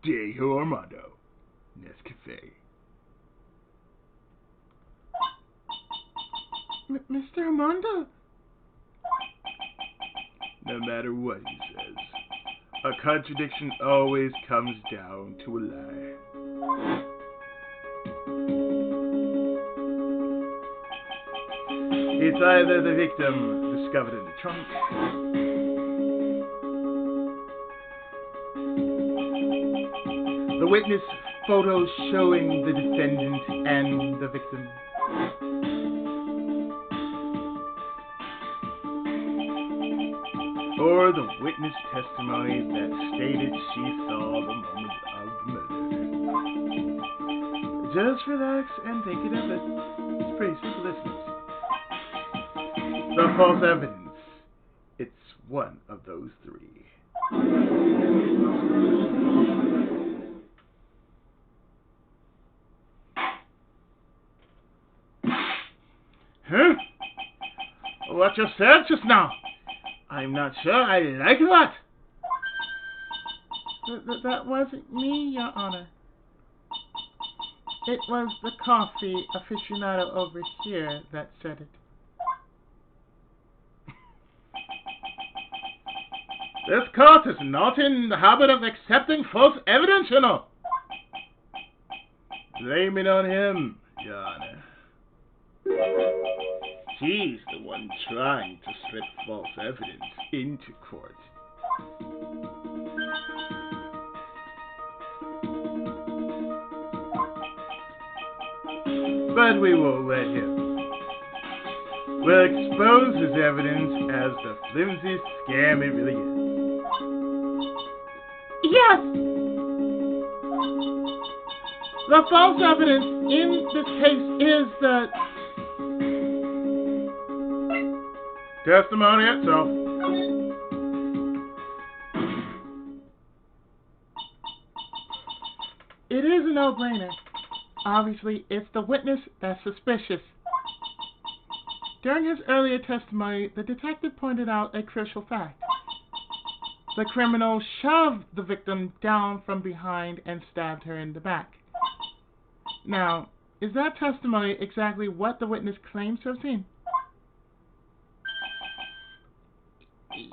Diego Armando, Nescafe. Mr. Armando? No matter what he says, a contradiction always comes down to a lie. It's either the victim discovered in the trunk, The witness photos showing the defendant and the victim. for the witness testimony that stated she saw the moment of the murder. Just relax and take it of it. It's pretty simple, listeners. The false evidence. It's one of those three. Huh? What you said just now? I'm not sure I like that. That wasn't me, Your Honor. It was the coffee aficionado over here that said it. This court is not in the habit of accepting false evidence, you know. Blame it on him, Your Honor. He's the one trying to slip false evidence into court. But we won't let him. We'll expose his evidence as the flimsy scam it really is. Yes! The false evidence in this case is the testimony itself. It is a no-brainer. Obviously, it's the witness that's suspicious. During his earlier testimony, the detective pointed out a crucial fact. The criminal shoved the victim down from behind and stabbed her in the back. Now, is that testimony exactly what the witness claims to have seen?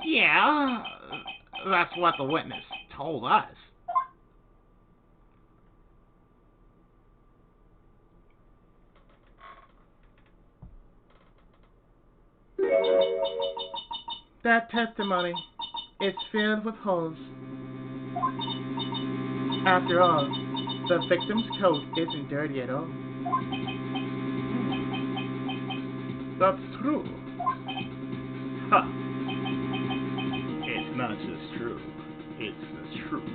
Yeah, that's what the witness told us. That testimony is filled with holes. After all, the victim's coat isn't dirty at all. That's true. Ha! It's not just true, it's the truth.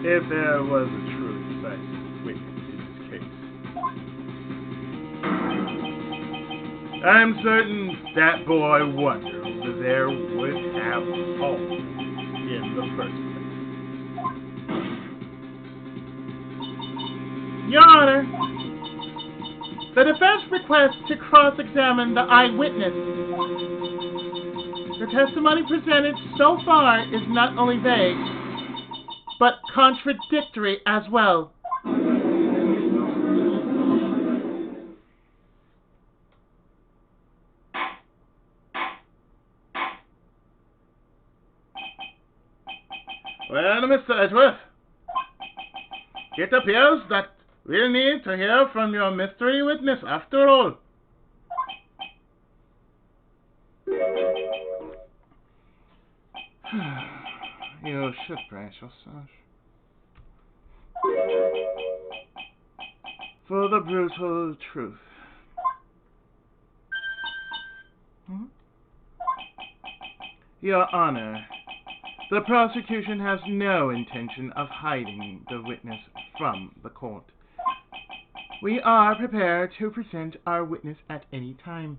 If there was a true decisive witness in this case, I'm certain that boy Wonder over there would have fallen in the first place. Your Honor, the defense requests to cross-examine the eyewitness. The testimony presented so far is not only vague, but contradictory as well. Well, Mr. Edgeworth, it appears that we'll need to hear from your mystery witness after all. You should brace yourself. For the brutal truth. Your Honor, the prosecution has no intention of hiding the witness from the court. We are prepared to present our witness at any time.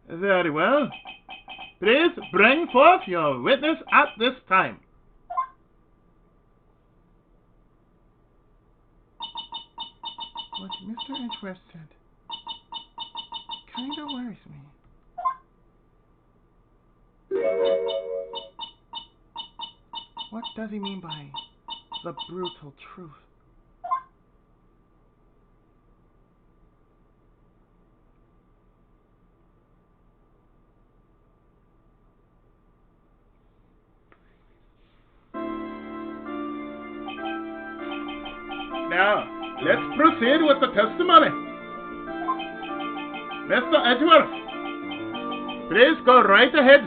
Very well. Please bring forth your witness at this time. What Mr. Edgeworth said kinda worries me. What does he mean by the brutal truth? Now, let's proceed with the testimony. Mr. Edgeworth, please go right ahead.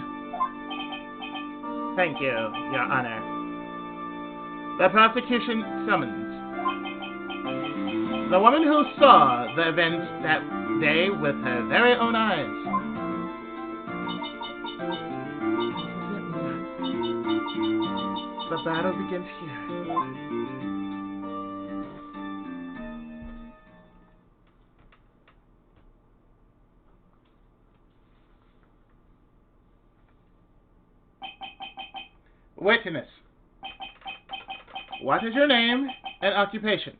Thank you, Your Honor. The prosecution summons The woman who saw the events that day with her very own eyes. The battle begins here. Witness, what is your name and occupation?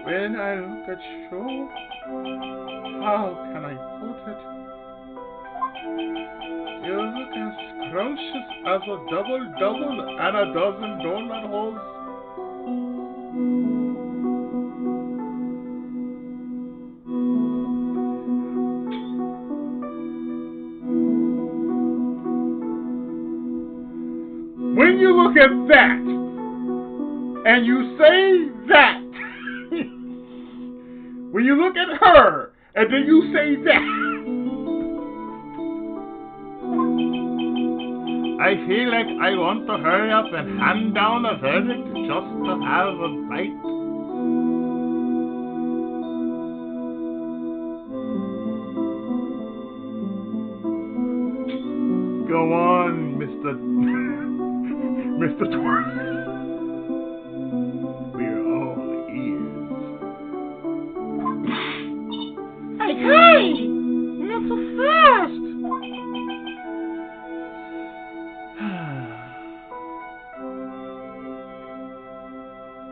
When I look at you, how can I put it? You look as scrumptious as a double-double and a dozen donut holes. When you look at that, and you say that, when you look at her, and then you say that, I feel like I want to hurry up and hand down a verdict just to have a bite. Go on, Mr. Mr. Torres. We're all ears. Hey, not so fast!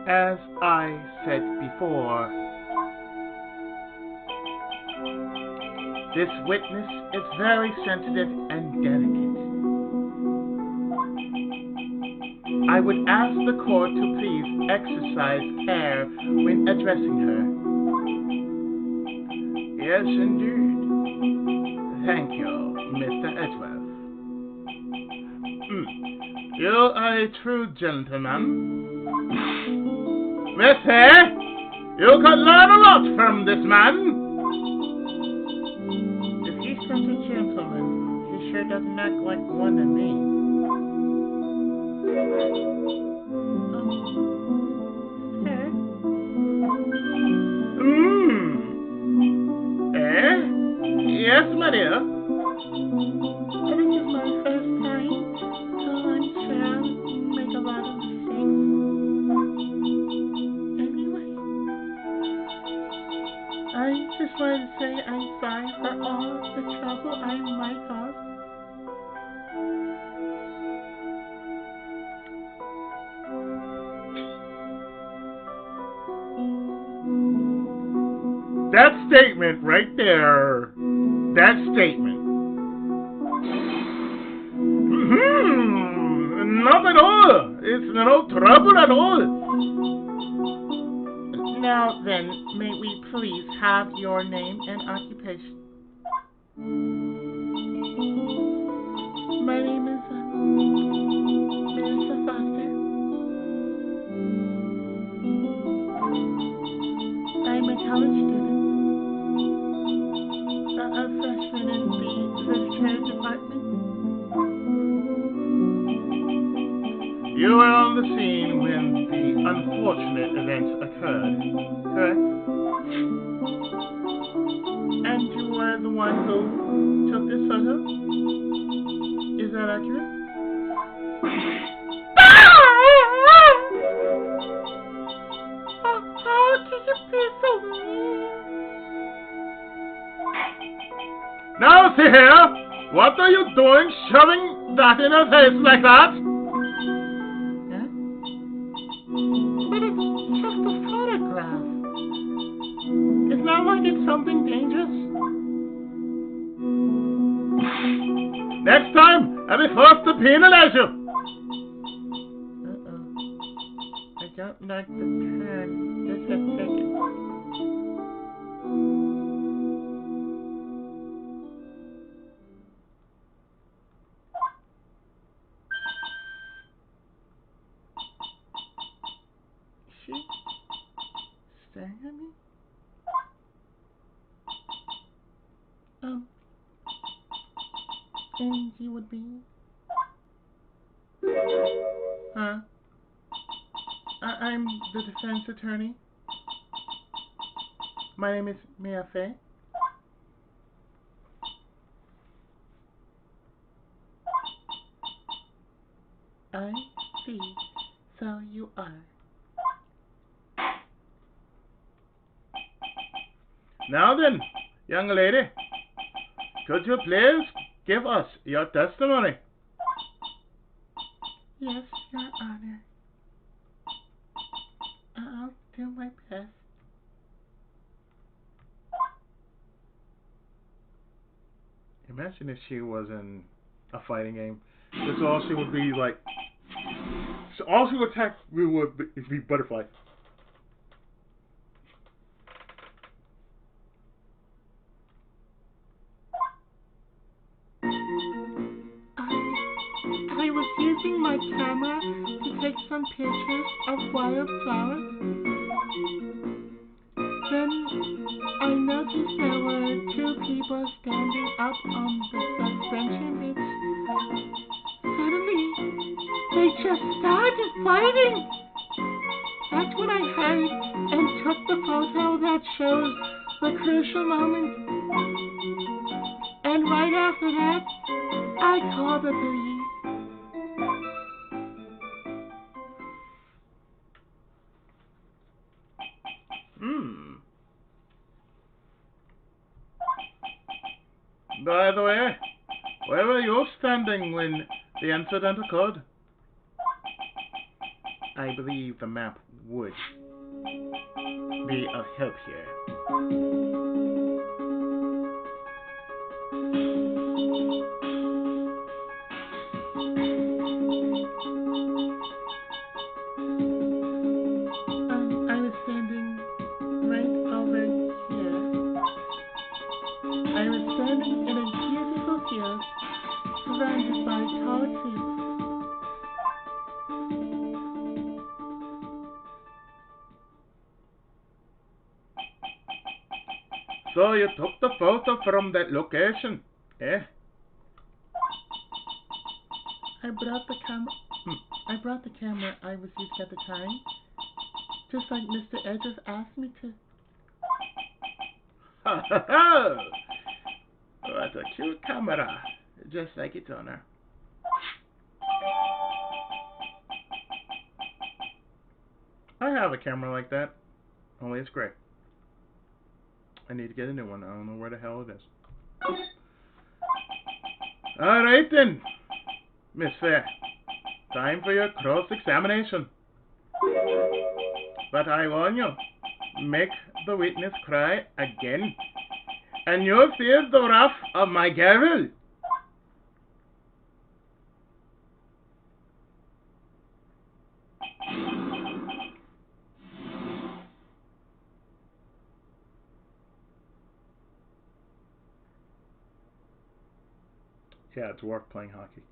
as I said before, this witness is very sensitive and delicate. I would ask the court to please exercise care when addressing her. Yes, indeed. Thank you, Mr. Edgeworth. You are a true gentleman. Mister, you could learn a lot from this man. If he's such a gentleman, he sure doesn't act like one to me. Yes, my dear. This is my first time, so I'm sure I'll make a lot of mistakes. Anyway, I just wanted to say I'm sorry for all the trouble I might cause. That statement right there. That statement. Not at all. It's no trouble at all. Now then, may we please have your name and occupation? My name is Mr. Foster. I'm a college student. A freshman in the literature department. You were on the scene when the unfortunate events occurred, correct? And you were the one who took this photo? Is that accurate? How can you be so mean? Now, see here! What are you doing shoving that in her face like that? Huh? But it's just a photograph. It's not like it's something dangerous. Next time, I'll be forced to penalize you. I don't like the turn this has taken. Is she staring at me? And you would be? Huh? I'm the defense attorney. My name is Mia Fey. I see. So you are. Now then, young lady, could you please give us your testimony? Yes, Your Honor. I'll do my best. Imagine if she was in a fighting game. That's all she would be like. So all she would attack would be butterfly. I was using my camera to take some pictures of wildflowers. Then I noticed there were two people standing up on the suspension bridge. Suddenly, they just started fighting. That's when I hurried and took the photo that shows the crucial moment. And right after that, I called the police. By the way, where were you standing when the incident occurred? I believe the map would be of help here. I was standing right over here. I was standing in a beautiful field surrounded by tall trees. So you took the photo from that location, eh? I brought the camera I was using at the time, just like Mr. Edgeworth asked me to. Ha ha ha! What a cute camera, just like its owner. I have a camera like that, only it's gray. I need to get a new one. I don't know where the hell it is. Alright then, Miss Fair. Time for your cross-examination. But I warn you, make the witness cry again, and you'll feel the wrath of my gavel. Yeah, it's work playing hockey.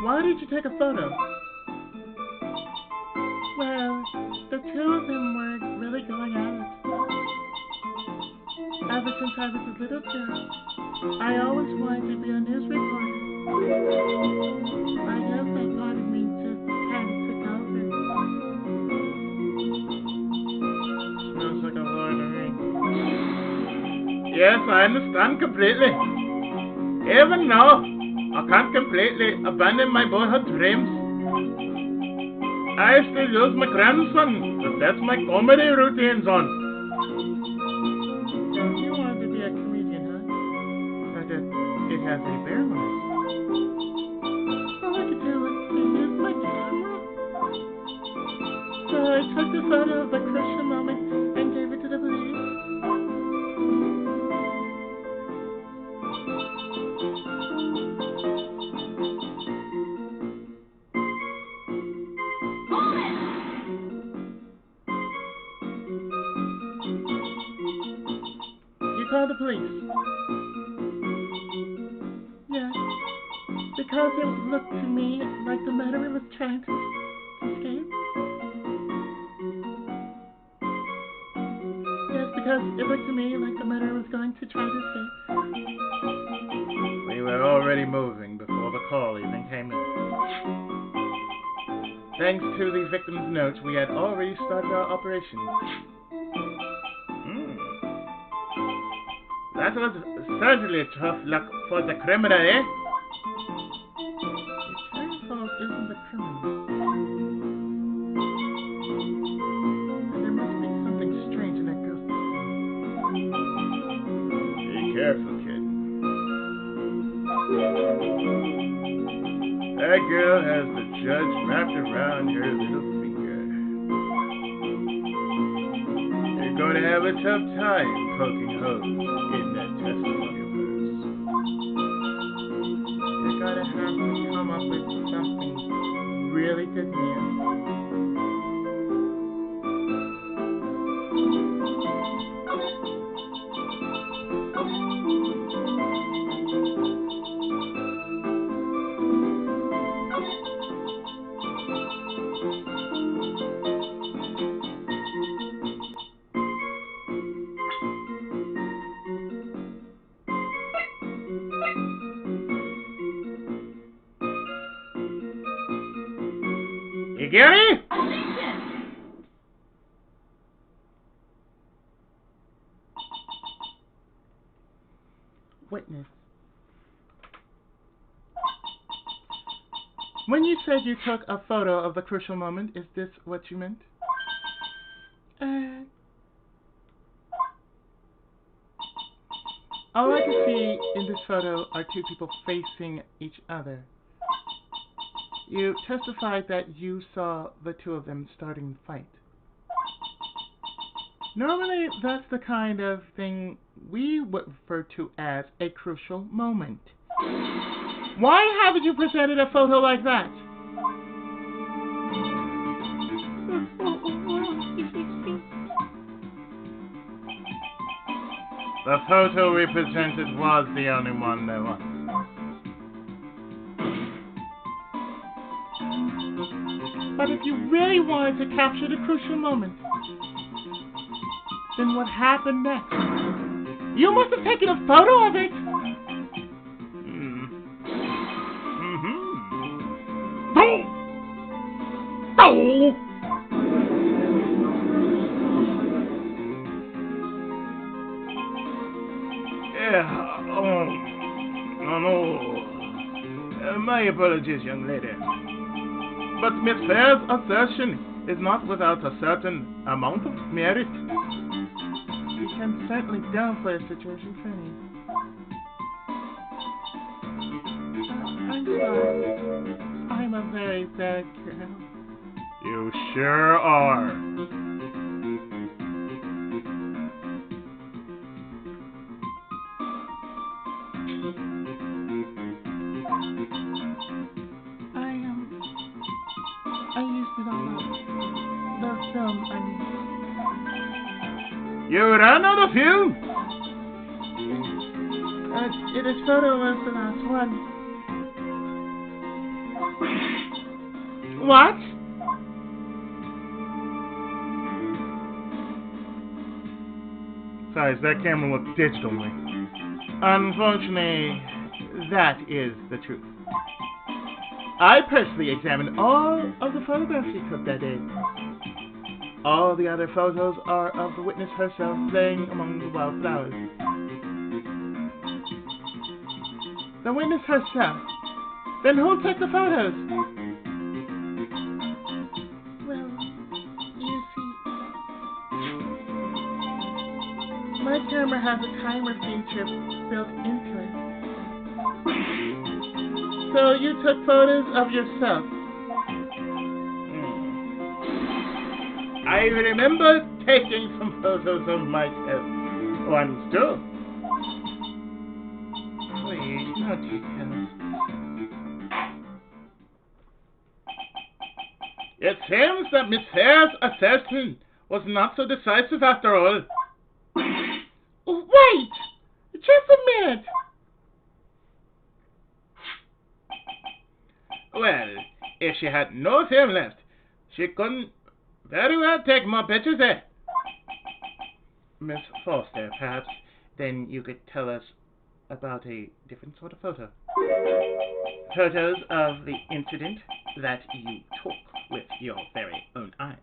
Why did you take a photo? Well, the two of them were really going at it. Ever since I was a little girl, I always wanted to be a news reporter. I guess that part of me just had to come Yes, I understand completely. Even now, I can't completely abandon my boyhood dreams. I still use my grandson to set my comedy routines on. So you want to be a comedian, huh? But it has a bear on it. All I could do was use my camera. So I took the photo of the crucial moment and gave it to the police. You called the police? Yes, because it looked to me like the murderer was trying to escape. Yes, because it looked to me like the murderer was going to try to escape. We were already moving before the call even came in. Thanks to the victim's notes, we had already started our operation. That was certainly tough luck for the criminal, eh? Terry Falls isn't the criminal. There must be something strange in that ghost. Be careful, kid. That girl has the judge wrapped around her little finger. You're going to have a tough time poking holes in that testimony of hers. You're gonna have to come up with something really good, man. You get it? Witness. When you said you took a photo of the crucial moment, is this what you meant? All I can see in this photo are two people facing each other. You testified that you saw the two of them starting to fight. Normally, that's the kind of thing we would refer to as a crucial moment. Why haven't you presented a photo like that? The photo we presented was the only one there was. But if you really wanted to capture the crucial moment, then what happened next? You must have taken a photo of it! My apologies, young lady. But Miss Fair's assertion is not without a certain amount of merit. You can certainly downplay a situation, Fanny. I'm sorry. I'm a very bad girl. You sure are. I used it on the film, You ran out of film? This photo was the last one. What? Besides, that camera looked digital to me. Unfortunately, that is the truth. I personally examined all of the photographs you took that day. All the other photos are of the witness herself playing among the wildflowers. The witness herself? Then who took the photos? Well, you see, my camera has a timer feature built into it. So you took photos of yourself? I remember taking some photos of myself once too. Please, no details. It seems that Miss Hare's assessment was not so decisive after all. Wait! Just a minute! Well, if she had no film left, she couldn't very well take more pictures, eh? Miss Foster, perhaps then you could tell us about a different sort of photo. Photos of the incident that you took with your very own eyes.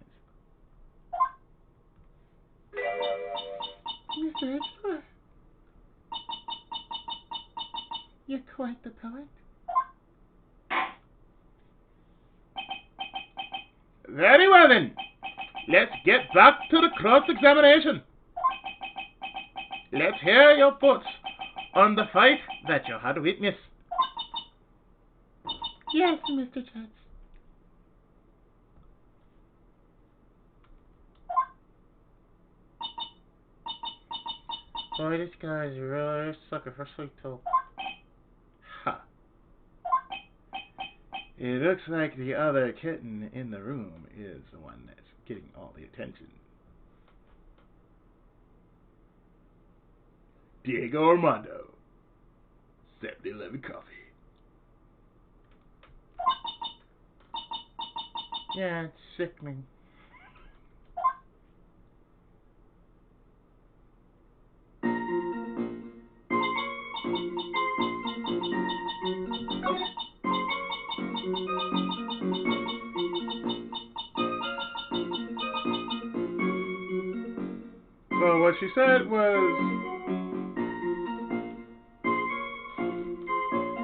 Mr. Edgeworth, you're quite the poet. Very well then. Let's get back to the cross-examination. Let's hear your thoughts on the fight that you had witnessed. Yes, Mr. Judge. Boy, this guy's really a sucker for sweet talk. Ha. It looks like the other kitten in the room is the one that's getting all the attention. Diego Armando, 7-Eleven coffee. Yeah, it's sickening. So what she said was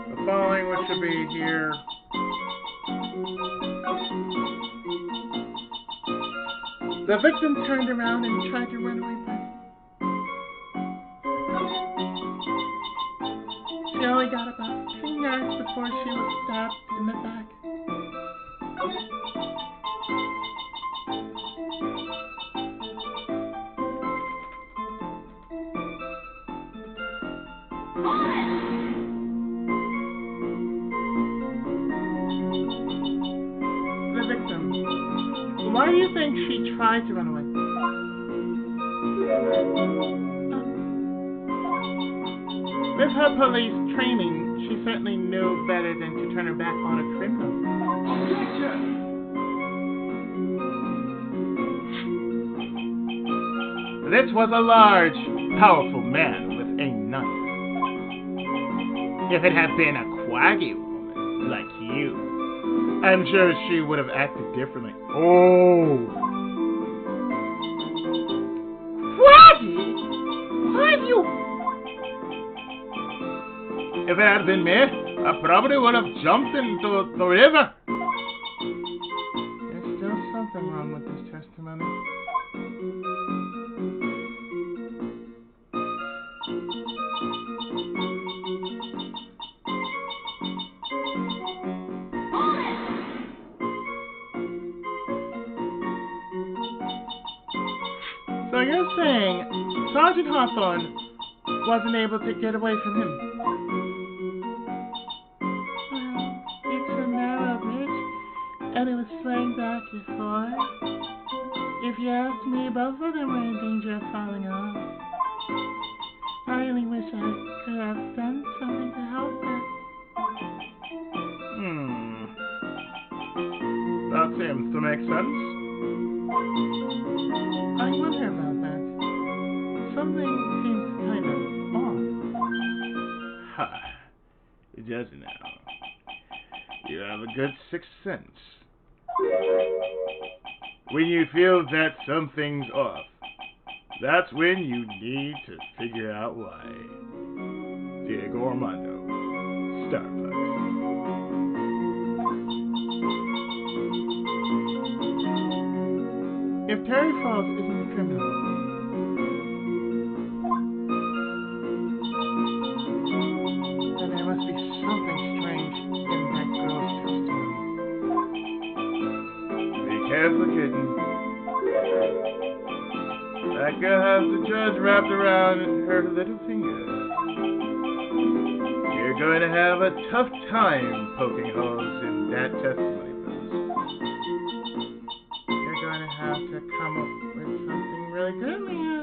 the following, which should be here. The victim turned around and tried to run away, but she only got about 2 yards before she was stabbed in the back. The victim. Why do you think she tried to run away? With her police training, she certainly knew better than to turn her back on a criminal. This was a large, powerful man with a knife. If it had been a quaggy woman like you, I'm sure she would have acted differently. Oh! Quaggy? Why have you... If it had been me, I probably would have jumped into the river. There's still something wrong with this testimony. So you're saying Sergeant Hawthorne wasn't able to get away from him? Well, it's a narrow bridge, and it was swaying back and forth. If you ask me, both of them were in danger of falling off. I only wish I could have done something to help them. That seems to make sense. I wonder about that. Something seems kind of off. Ha. It does now. You have a good sixth sense. when you feel that something's off, that's when you need to figure out why. Diego Armando, Starbucks. If Terry Falls isn't a criminal, then there must be something strange in that girl's testimony. Be careful, kitten. That girl has the judge wrapped around her little finger. You're going to have a tough time poking holes in that testimony post. You're going to have to come up with something really good, Mia.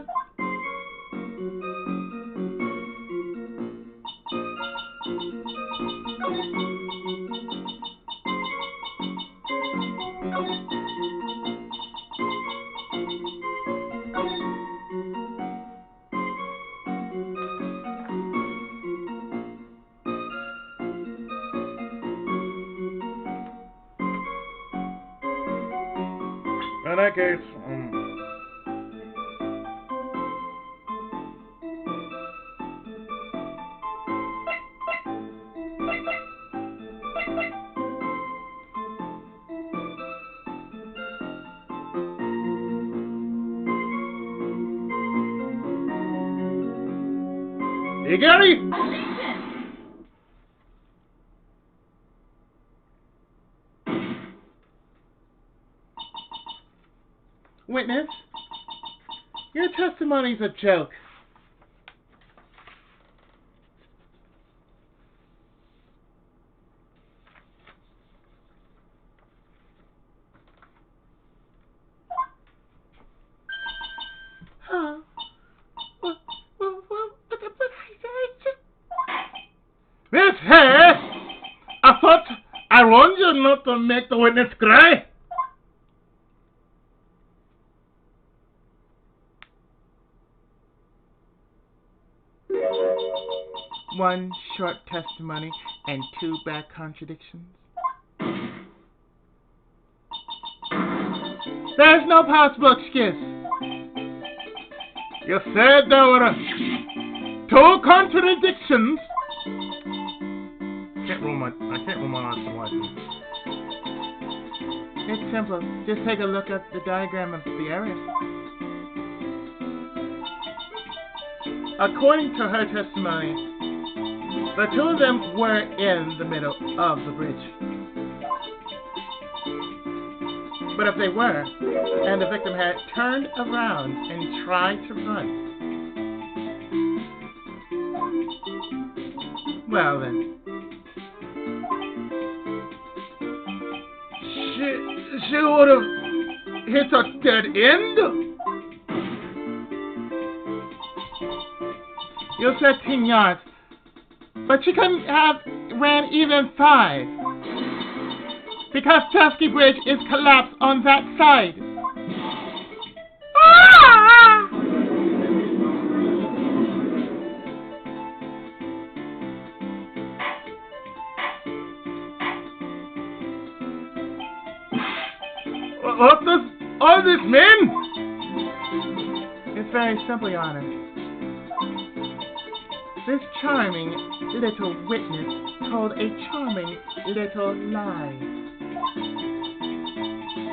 In that case, you got it? Witness, your testimony's a joke. Huh? Miss Hare, I thought I warned you not to make the witness cry. One short testimony and two bad contradictions. There's no possible excuse. You said there were two contradictions. I can't roll my eyes for life. It's simple. Just take a look at the diagram of the area. According to her testimony, the two of them were in the middle of the bridge. But if they were, and the victim had turned around and tried to run, well then, she would have hit a dead end. you said 10 yards, but she couldn't have ran even 5. Because Chesky Bridge is collapsed on that side. Ah! What does all this mean? It's very simple, Your Honor. This charming little witness told a charming little lie.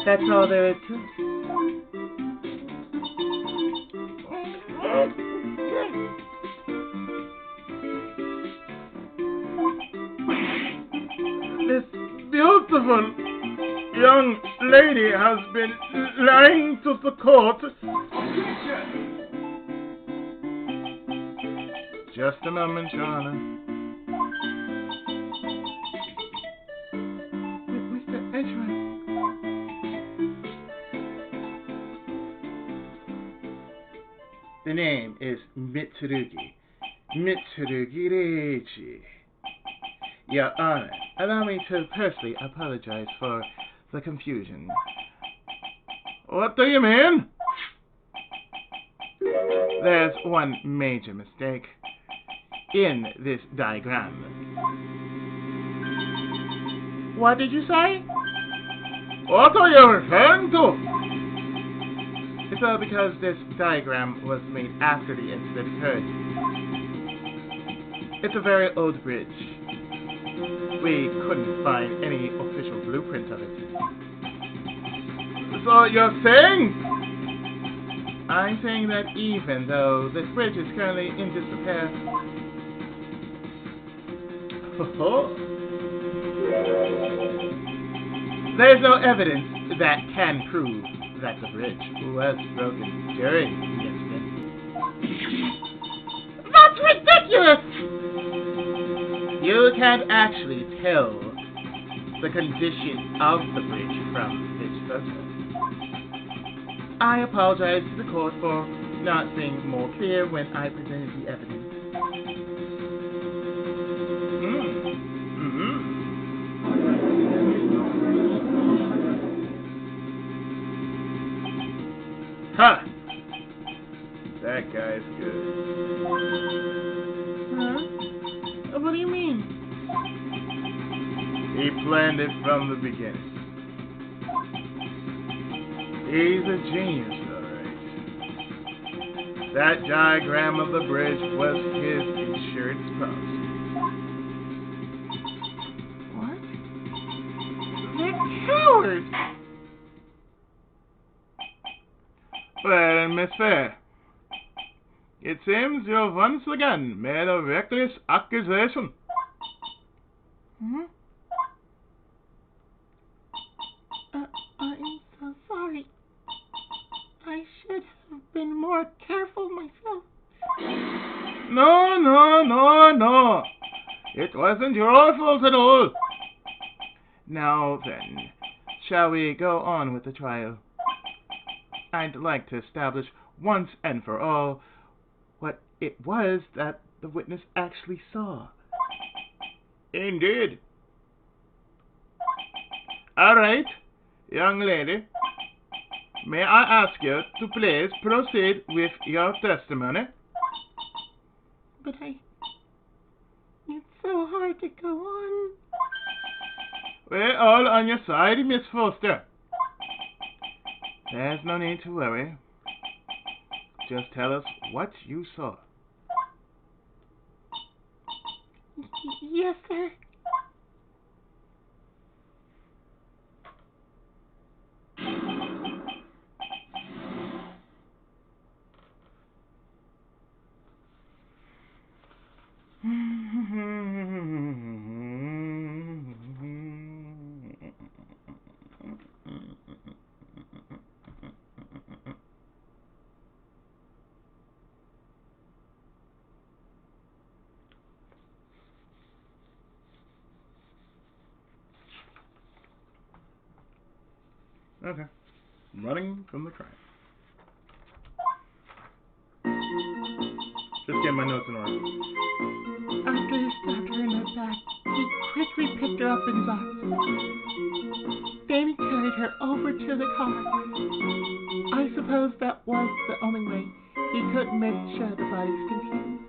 That's all there is to it. This beautiful young lady has been lying to the court. Just a moment, Your Honor. Mr. Edgeworth. The name is Mitsurugi. Mitsurugi Reichi. Your Honor, allow me to personally apologize for the confusion. What do you mean? There's one major mistake in this diagram. What did you say? What are you referring to? It's all because this diagram was made after the incident occurred. It's a very old bridge. We couldn't find any official blueprint of it. So you're saying? I'm saying that even though this bridge is currently in disrepair, there's no evidence that can prove that the bridge was broken during the incident. That's ridiculous! You can't actually tell the condition of the bridge from this photo. I apologize to the court for not being more clear when I presented the evidence. Ha! That guy's good. Huh? What do you mean? He planned it from the beginning. He's a genius, alright. That diagram of the bridge was his insurance policy. What? They're cowards! Well, Miss Fair, it seems you've once again made a reckless accusation. Hmm? I'm so sorry. I should have been more careful myself. No. It wasn't your fault at all. Now then, shall we go on with the trial? I'd like to establish once and for all what it was that the witness actually saw. Indeed. All right, young lady. May I ask you to please proceed with your testimony? But it's so hard to go on. We're all on your side, Miss Foster. There's no need to worry. Just tell us what you saw. Yes, sir. Okay. Running from the crime. Just get my notes in order. After he stabbed her in the back, he quickly picked her up in his arms. Then he carried her over to the car. I suppose that was the only way he could make sure the body's contained.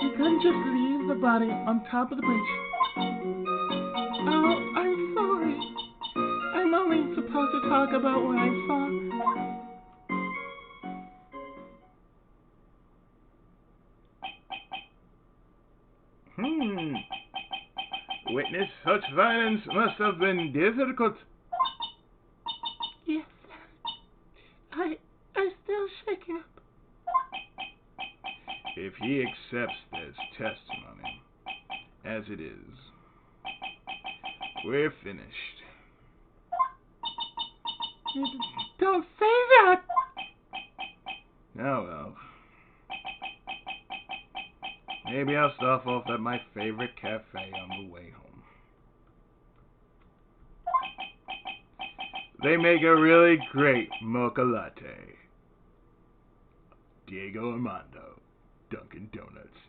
He couldn't just leave the body on top of the bridge. Oh, I'm sorry. I'm only supposed to talk about what I saw. Witness, such violence must have been difficult. Yes, sir. I'm still shaking up. If he accepts this testimony as it is, we're finished. Don't say that! Oh well. Maybe I'll stop off at my favorite cafe on the way home. They make a really great mocha latte. Diego Armando, Dunkin' Donuts.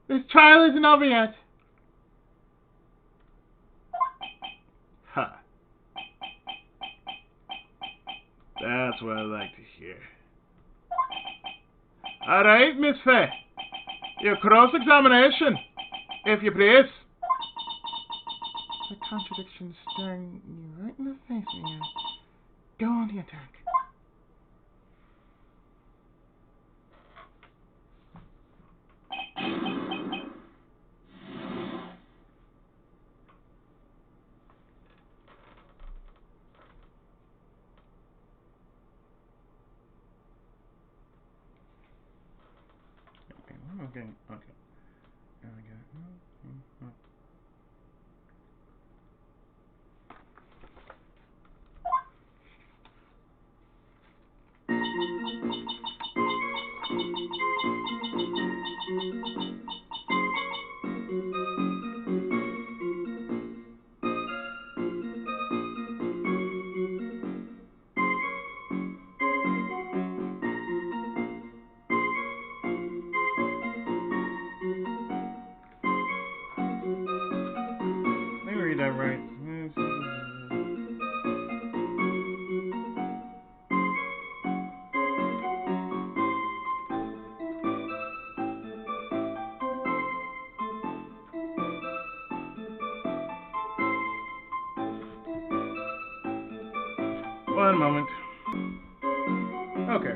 This trial isn't over yet. Ha. That's what I like to hear. All right, Miss Fay. Your cross-examination, if you please. action staring you right in the face again. Go on the attack. Okay. There we go. Let me read that right. One moment. Okay.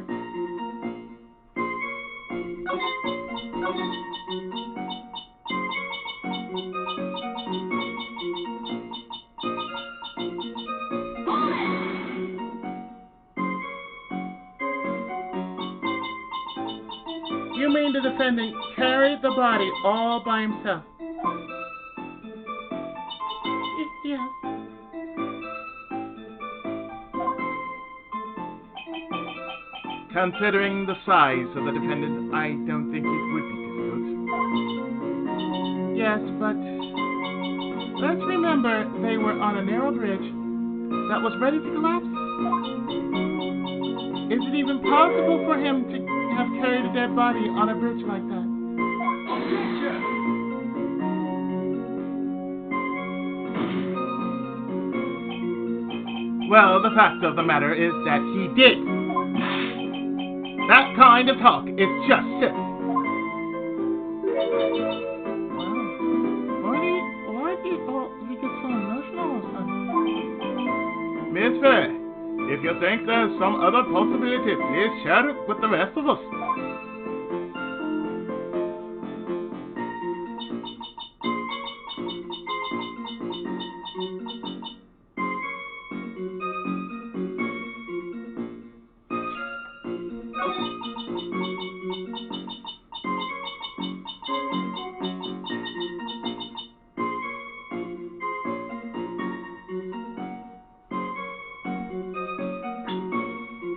You mean the defendant carried the body all by himself? Yes. Considering the size of the defendant, I don't think it would be difficult. Yes, but let's remember they were on a narrow bridge that was ready to collapse. Is it even possible for him to have carried a dead body on a bridge like that? Well, the fact of the matter is that he did. That kind of talk is just silly. Why did he get so emotional all of a sudden? Miss Fair, if you think there's some other possibility, please share it with the rest of us.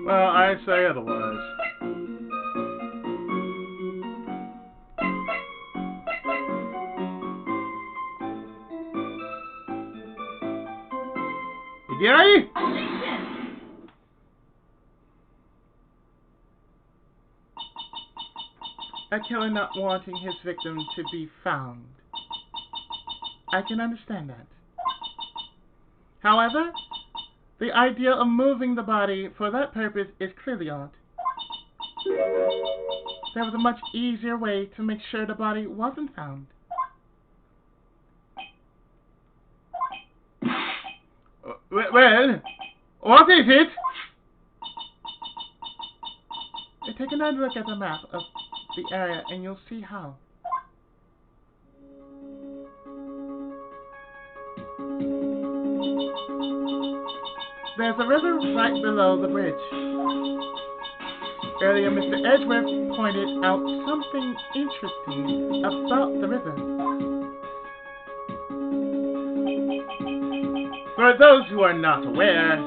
Well, I say otherwise. Gary? A killer not wanting his victim to be found. I can understand that. However, the idea of moving the body for that purpose is clearly odd. There was a much easier way to make sure the body wasn't found. Well, what is it? Take another look at the map of the area and you'll see how. There's a river right below the bridge. Earlier, Mr. Edgeworth pointed out something interesting about the river. For those who are not aware,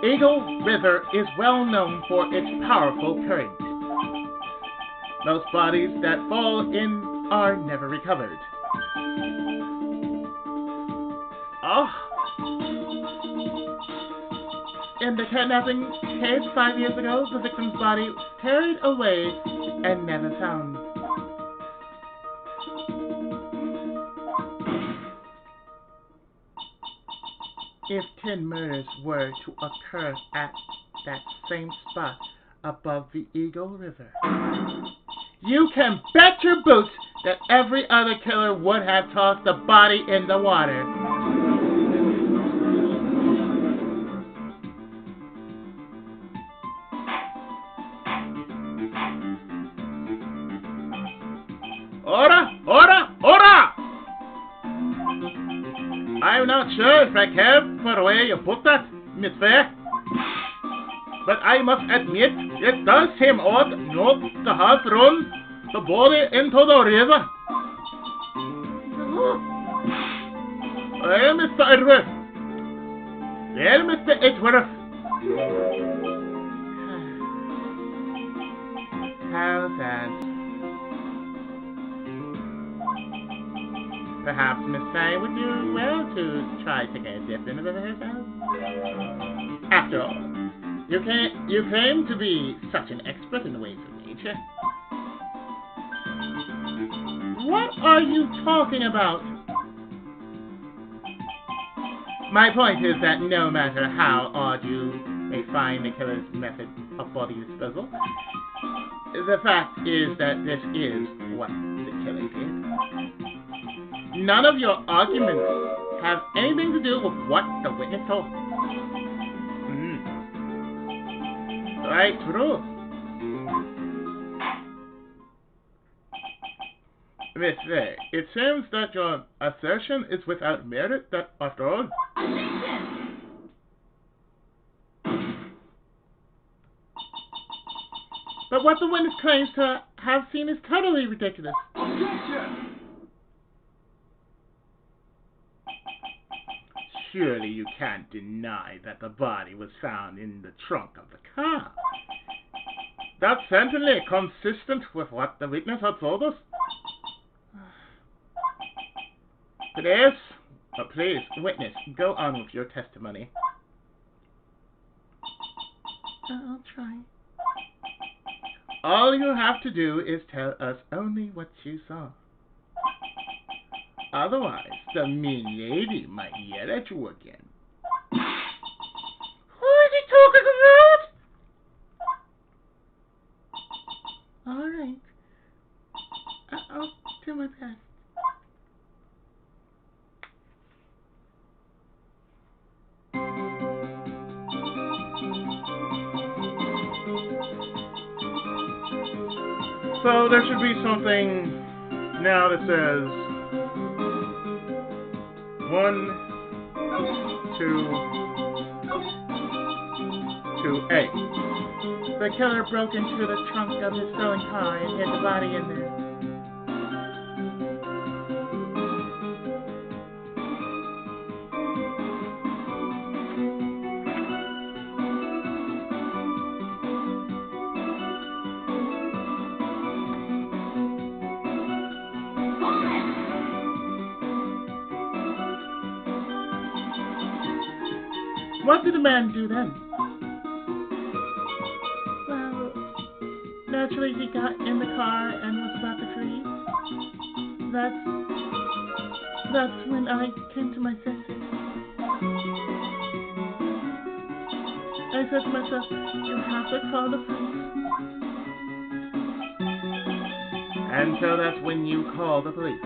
Eagle River is well known for its powerful current. Most bodies that fall in are never recovered. In the kidnapping case 5 years ago, the victim's body was carried away and never found. If 10 murders were to occur at that same spot above the Eagle River, you can bet your boots that every other killer would have tossed the body in the water. and very careful for the way you put that, Miss Fair. But I must admit, it does seem odd not to have thrown the body into the river. Well, Mr. Edgeworth. Well, Mr. Edgeworth. How sad. Perhaps Miss Faye would do well to try taking a dip in the river herself. After all, you claim to be such an expert in the ways of nature. What are you talking about? My point is that no matter how odd you may find the killer's method of body disposal, the fact is that this is what the killer did. None of your arguments have anything to do with what the witness told. Right through. Miss Faye, it seems that your assertion is without merit, that after all. But what the witness claims to have seen is totally ridiculous. Surely you can't deny that the body was found in the trunk of the car. That's certainly consistent with what the witness had told us. Please, witness, go on with your testimony. I'll try. All you have to do is tell us only what you saw. Otherwise, the mean lady might yell at you again. Who is he talking about? All right. I'll do my best. So there should be something now that says 1, 2, 2A. The killer broke into the trunk of his stolen car and hid the body in there. What did the man do then? Well, naturally he got in the car and was about to flee. That's when I came to my senses. I said to myself, you have to call the police. And so that's when you call the police.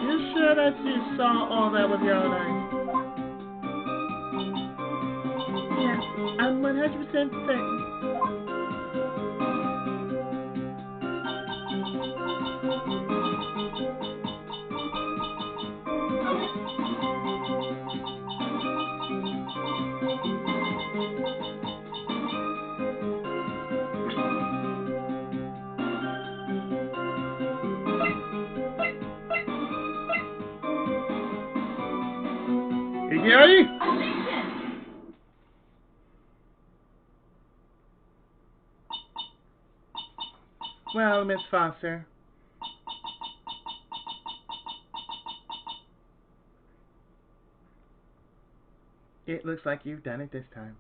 You sure that you saw all that with your own eyes? Yes, I'm 100% certain. Gary? Well, Miss Foster, it looks like you've done it this time.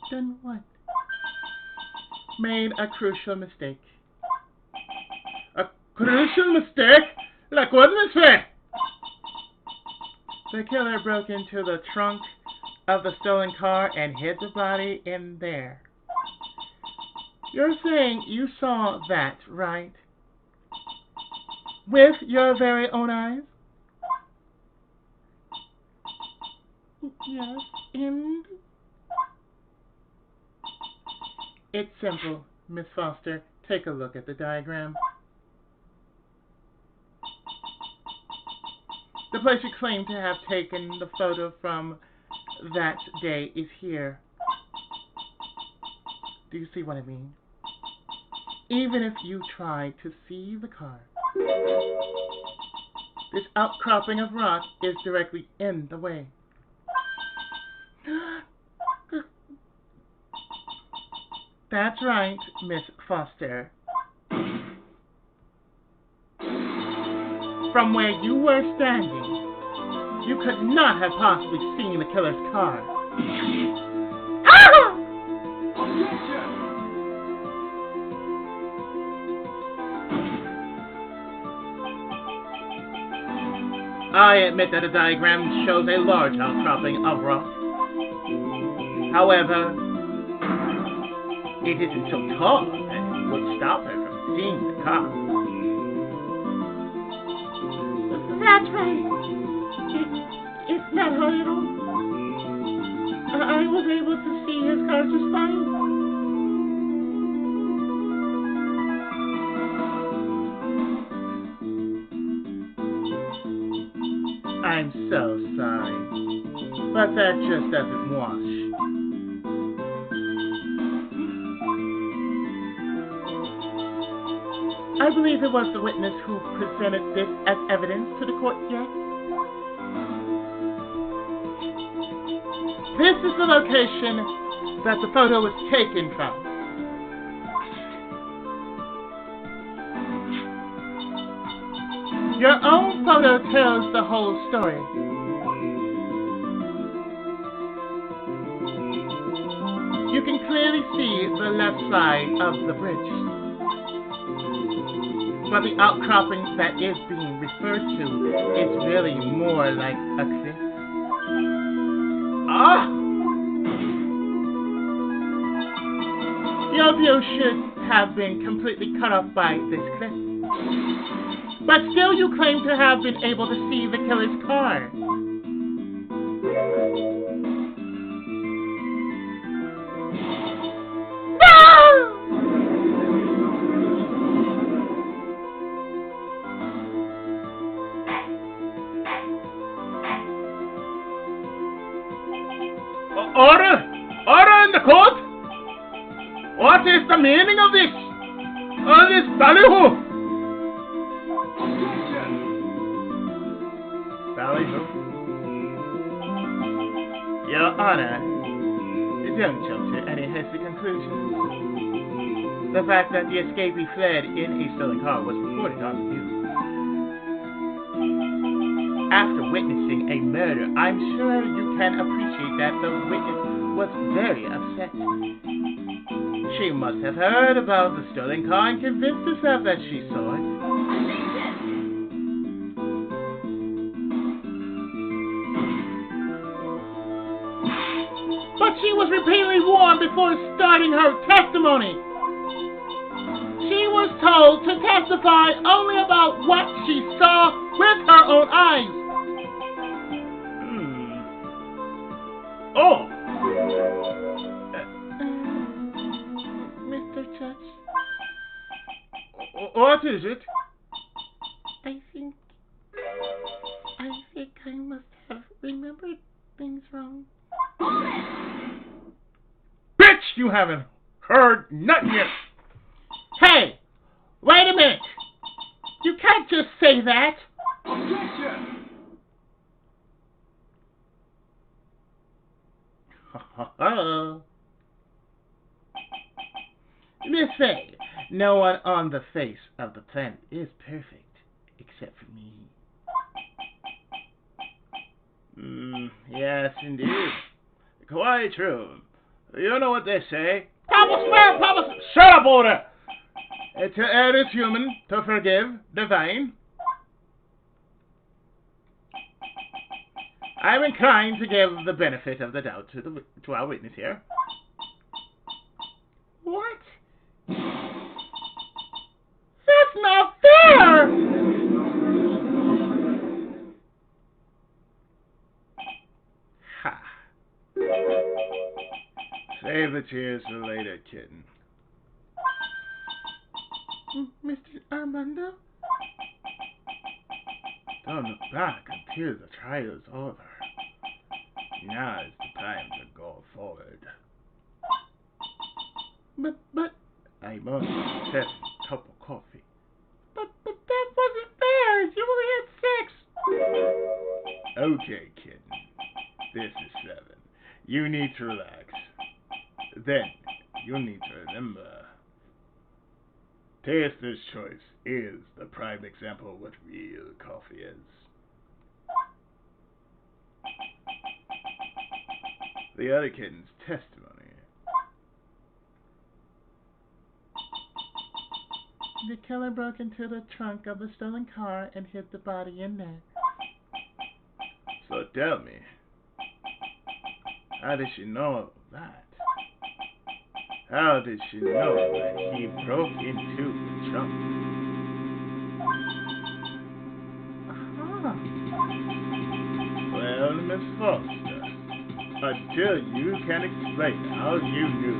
Done what? Made a crucial mistake. A crucial mistake? Like what, Miss Faye? The killer broke into the trunk of the stolen car and hid the body in there. You're saying you saw that, right? With your very own eyes? Yes, and? It's simple, Miss Foster. Take a look at the diagram. The place you claim to have taken the photo from that day is here. Do you see what I mean? Even if you try to see the car, this outcropping of rock is directly in the way. That's right, Miss Foster. From where you were standing, you could not have possibly seen the killer's car. I admit that the diagram shows a large outcropping of rock. However, it isn't so tall that it would stop her from seeing the car. That's right. It's not hard at all. I was able to see his car just fine. I'm so sorry, but that just doesn't wash. I believe it was the witness who presented this as evidence to the court, yes? This is the location that the photo was taken from. Your own photo tells the whole story. You can clearly see the left side of the bridge. But the outcropping that is being referred to is really more like a cliff. Ah! Your view should have been completely cut off by this cliff. But still you claim to have been able to see the killer's car. Order! Order in the court! What is the meaning of this? Of this ballyhoo? Ballyhoo? Your Honor, don't jump to any hasty conclusions. The fact that the escapee fled in a stolen car was reported on the news. After witnessing a murder, I'm sure you can appreciate that the witness was very upset. She must have heard about the stolen car and convinced herself that she saw it. But she was repeatedly warned before starting her testimony. She was told to testify only about what she saw with her own eyes. Oh! Mr. Judge? What is it? I think I must have remembered things wrong. Bitch, you haven't heard nothing yet. Hey! Wait a minute! You can't just say that! Objection! Let's say, no one on the face of the planet is perfect, except for me. Yes, indeed. Quite true. You know what they say? Papa swear, Papa... Shut up, Order! To err is human, to forgive, divine. I'm inclined to give the benefit of the doubt to our witness here. What? That's not fair! Ha. Save the tears for later, kitten. Mr. Armando? Don't look back until the trial is over. Now is the time to go forward. But, I must have a cup of coffee. but that wasn't fair. You only had 6. Okay, kitten. This is 7. You need to relax. Then, you need to remember. Taster's choice is the prime example of what real coffee is. The other kitten's testimony. The killer broke into the trunk of the stolen car and hid the body in there. So tell me, how did she know that? How did she know that he broke into the trunk? Aha. Well, Miss Foster, until you can explain how you knew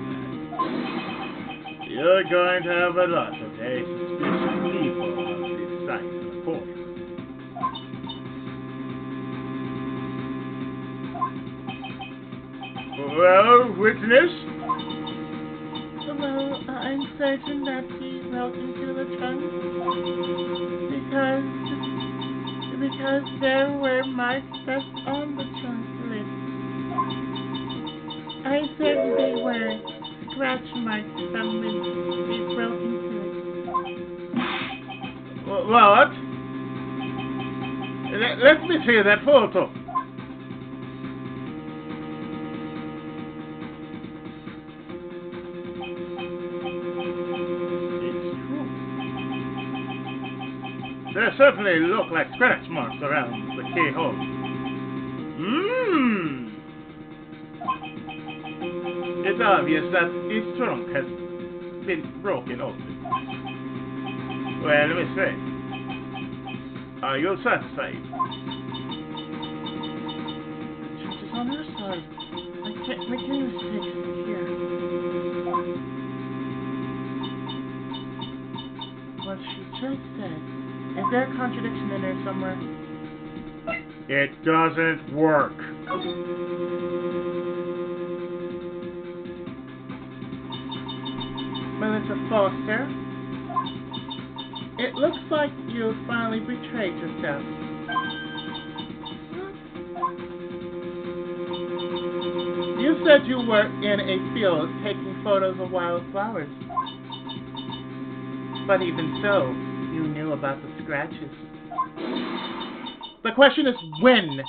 that, you're going to have a lot of very suspicious people on this side of the force. Well, witness? Well, I'm certain that he broke into the trunk because there were marks left on the trunk lid. I said they were scratch marks from when he broke into it. What? Let me see that photo. There certainly look like scratch marks around the keyhole. It's obvious that his trunk has been broken open. Well, let me say, are you satisfied? She's on her side. I can't make any mistakes here. What she just said. Is there a contradiction in there somewhere? It doesn't work. Melissa Foster, it looks like you finally betrayed yourself. You said you were in a field taking photos of wildflowers. But even so, you knew about the scratches. The question is when?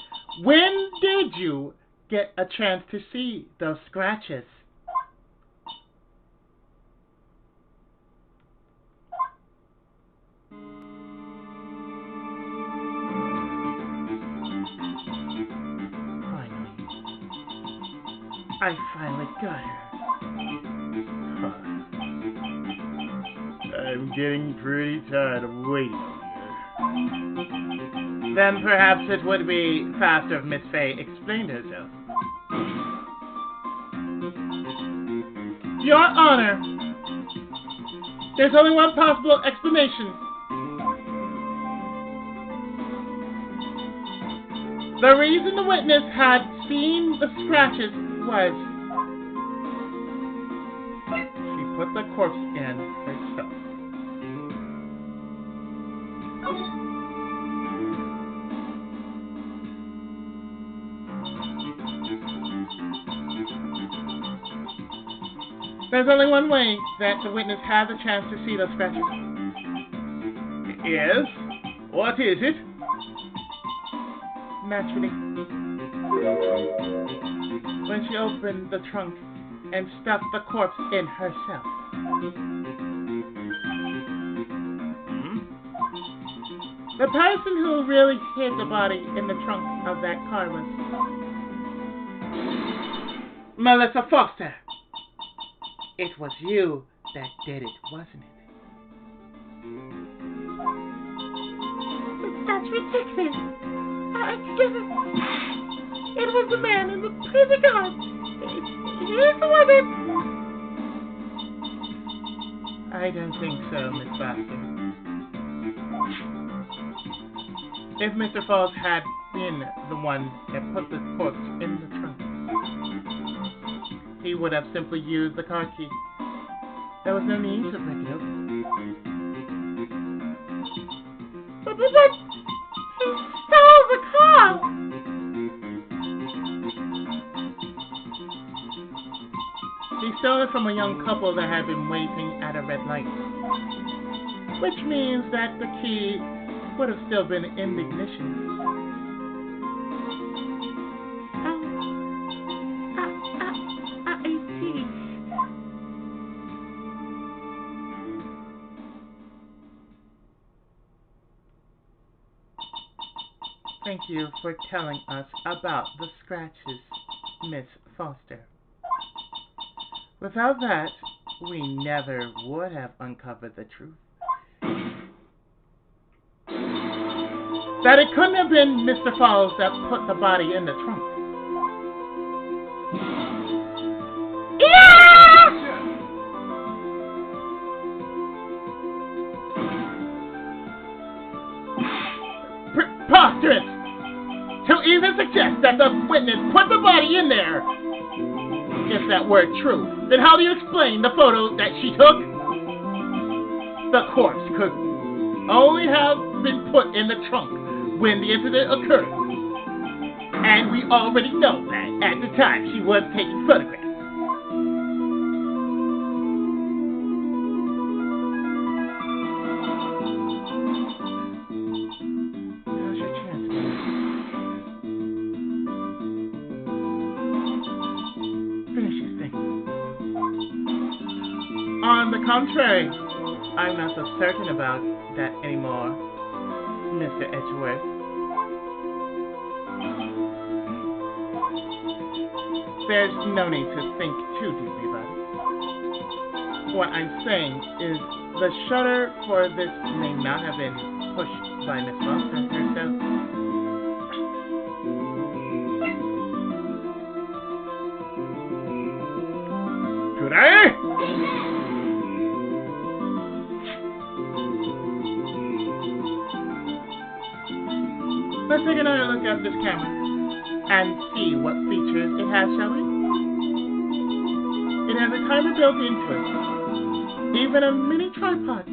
When did you get a chance to see those scratches? I finally got her. I'm getting pretty tired of waiting here. Then perhaps it would be faster if Miss Fay explained herself. Your Honor, there's only one possible explanation. The reason the witness had seen the scratches was she put the corpse in herself. There's only one way that the witness had the chance to see those scratches. Yes? What is it? Naturally, when she opened the trunk and stuffed the corpse in herself. The person who really hid the body in the trunk of that car was Melissa Foster. It was you that did it, wasn't it? That's ridiculous. I didn't. It was the man in the prison guard. He's the one that... I don't think so, Miss Foster. If Mr. Falls had been the one that put the corpse in the trunk, he would have simply used the car key. There was no need to break it open. But he stole the car! He stole it from a young couple that had been waiting at a red light, which means that the key would have still been in the ignition. Thank you for telling us about the scratches, Miss Foster. Without that, we never would have uncovered the truth. That it couldn't have been Mr. Falls that put the body in the trunk. Yeah! Preposterous! To even suggest that the witness put the body in there! If that were true, then how do you explain the photo that she took? The corpse could only have been put in the trunk when the incident occurred. And we already know that at the time she was taking photographs. Now's your chance, man. Finish this thing. On the contrary, I'm not so certain about that anymore, Mr. Edgeworth. There's no need to think too deeply about it. What I'm saying is the shutter for this may not have been pushed by Miss Foster herself. Could I? Let's take another look at this camera and see what features it has, shall we? It has a timer built into it. Even a mini tripod.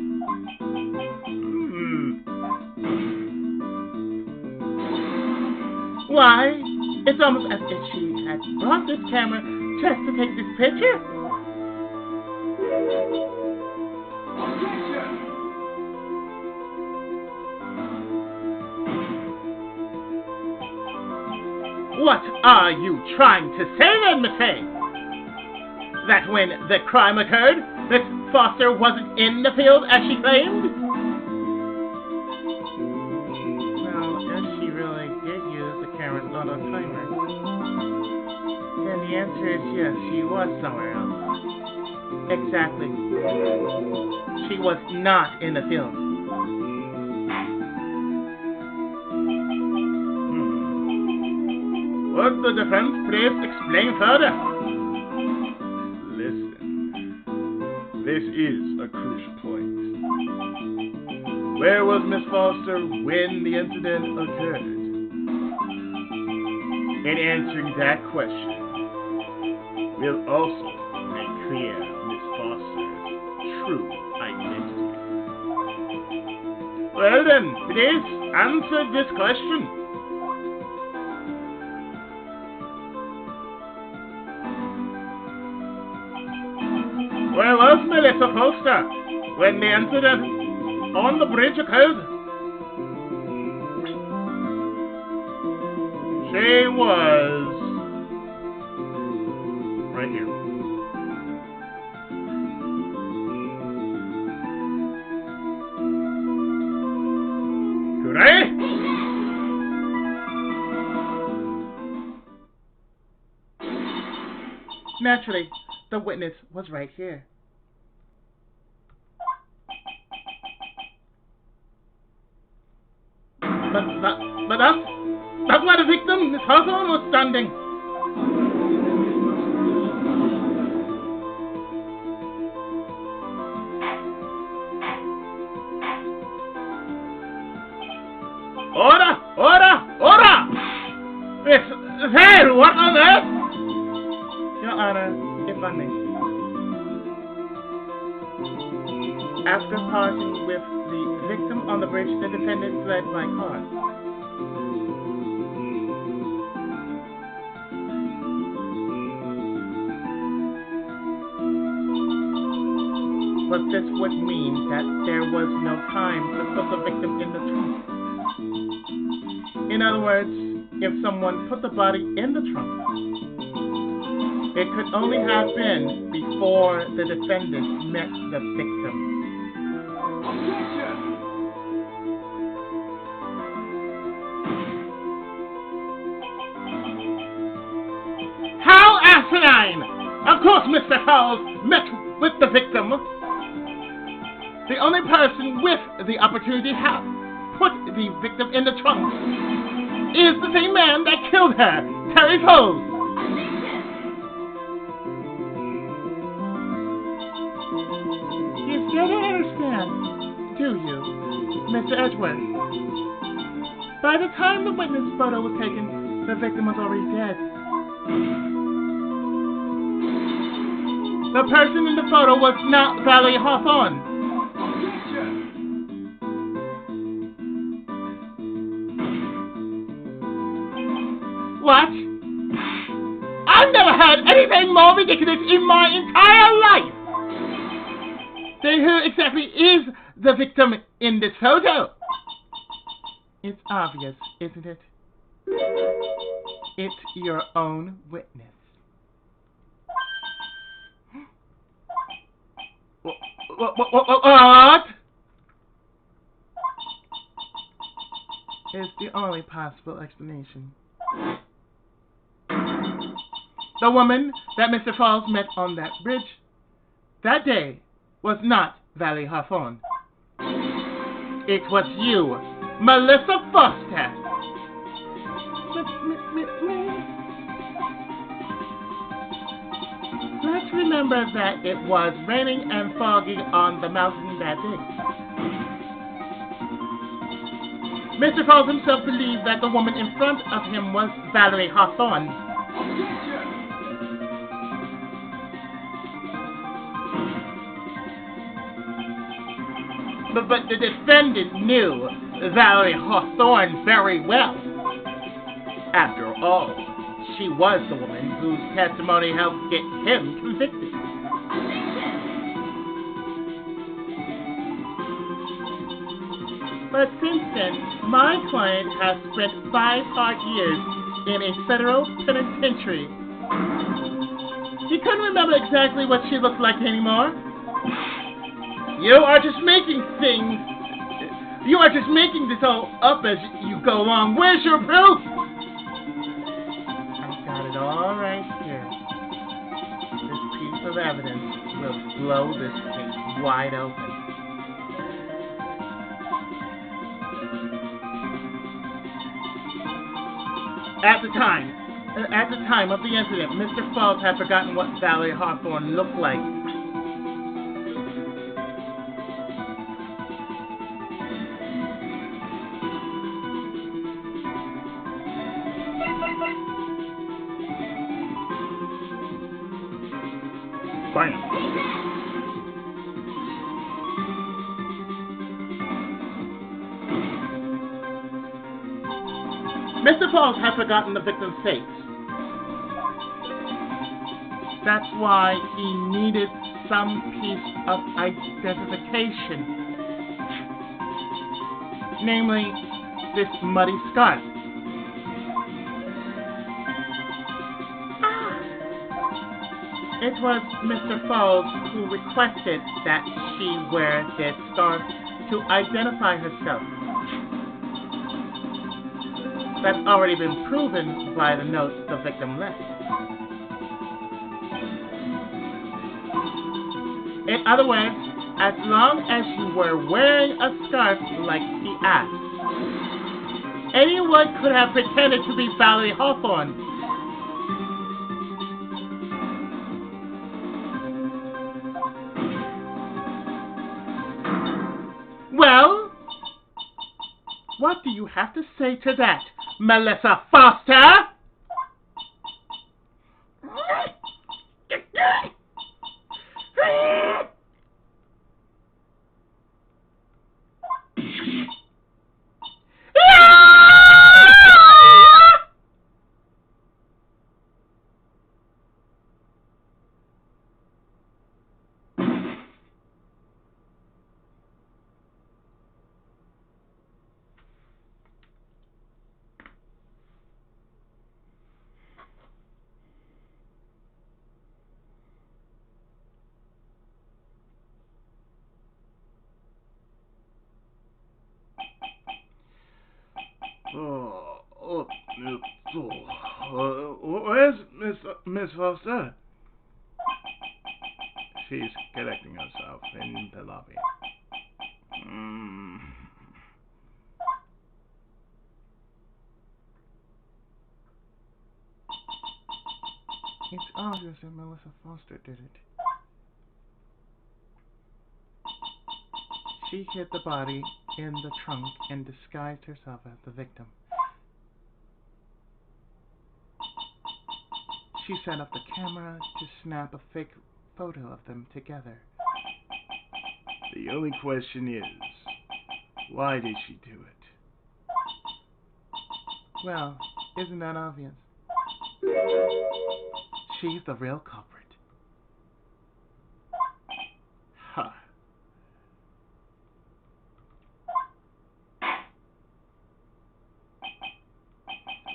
Why, it's almost as if she had brought this camera just to take this picture. What are you trying to say then, Miss Hay? That when the crime occurred, Miss Foster wasn't in the field as she claimed? Well, if she really did use the camera's auto timer, then the answer is yes, she was somewhere else. Exactly. She was not in the field. Would the defense please explain further? Listen, this is a crucial point. Where was Miss Foster when the incident occurred? In answering that question, we'll also make clear Miss Foster's true identity. Well then, please answer this question. Where was Melissa Foster when the incident on the bridge occurred? She was right here. Could I? Naturally, the witness was right here. But that's why the victim, Miss Hawthorne, was standing. Order! Order! Order! It's there! What on earth? Your Honor, if I may. After parting with the victim on the bridge, the defendant fled by car. But this would mean that there was no time to put the victim in the trunk. In other words, if someone put the body in the trunk, it could only have been before the defendant met the victim. How asinine! Of course Mr. Howells met with the victim. The only person with the opportunity to put the victim in the trunk is the same man that killed her, Terry Foles. You still don't understand, do you, Mr. Edgeworth? By the time the witness photo was taken, the victim was already dead. The person in the photo was not Valerie Hawthorne. What? I've never heard anything more ridiculous in my entire life! Then who exactly is the victim in this photo? It's obvious, isn't it? It's your own witness. What? It's the only possible explanation. The woman that Mr. Falls met on that bridge that day was not Valerie Hawthorne. It was you, Melissa Foster. Let's remember that it was raining and foggy on the mountain that day. Mr. Falls himself believed that the woman in front of him was Valerie Hawthorne. But the defendant knew Valerie Hawthorne very well. After all, she was the woman whose testimony helped get him convicted. But since then, my client has spent 5 hard years in a federal penitentiary. He couldn't remember exactly what she looked like anymore. You are just making things. You are just making this all up as you go along. Where's your proof? I've got it all right here. This piece of evidence will blow this case wide open. At the time of the incident, Mr. Falls had forgotten what Valerie Hawthorne looked like. Bam. Mr. Falls had forgotten the victim's face. That's why he needed some piece of identification. Namely, this muddy scarf. It was Mr. Falls who requested that she wear this scarf to identify herself. That's already been proven by the notes the victim left. In other words, as long as you were wearing a scarf like he asked, anyone could have pretended to be Valerie Hawthorne. Well, what What do you have to say to that, Melissa Foster? Where's Miss Foster? She's collecting herself in the lobby. It's obvious that Melissa Foster did it. She hid the body in the trunk and disguised herself as the victim. She set up the camera to snap a fake photo of them together. The only question is, why did she do it? Well, isn't that obvious? She's the real culprit. Ha.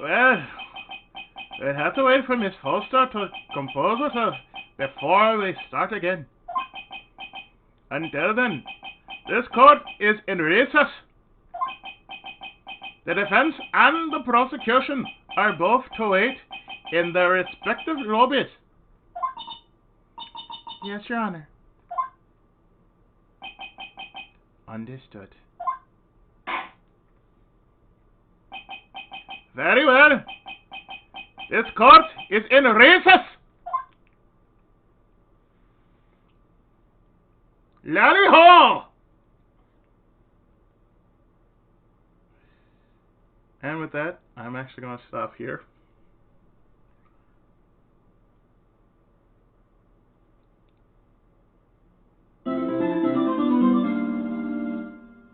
Well, we'll have to wait for Miss Foster to compose herself before we start again. Until then, this court is in recess. The defense and the prosecution are both to wait in their respective lobbies. Yes, Your Honor. Understood. Very well. This court is in recess. Larry Ho! And with that, I'm actually going to stop here.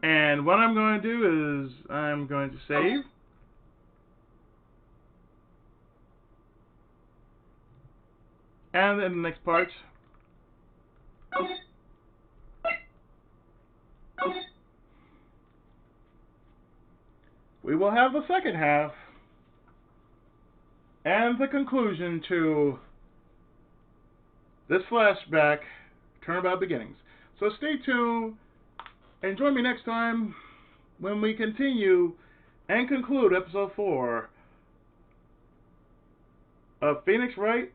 And what I'm going to do is I'm going to save. And in the next part, we will have the second half and the conclusion to this flashback, Turnabout Beginnings. So stay tuned and join me next time when we continue and conclude episode 4 of Phoenix Wright,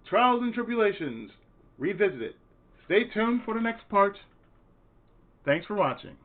Trials and Tribulations Revisited. Stay tuned for the next part. Thanks for watching.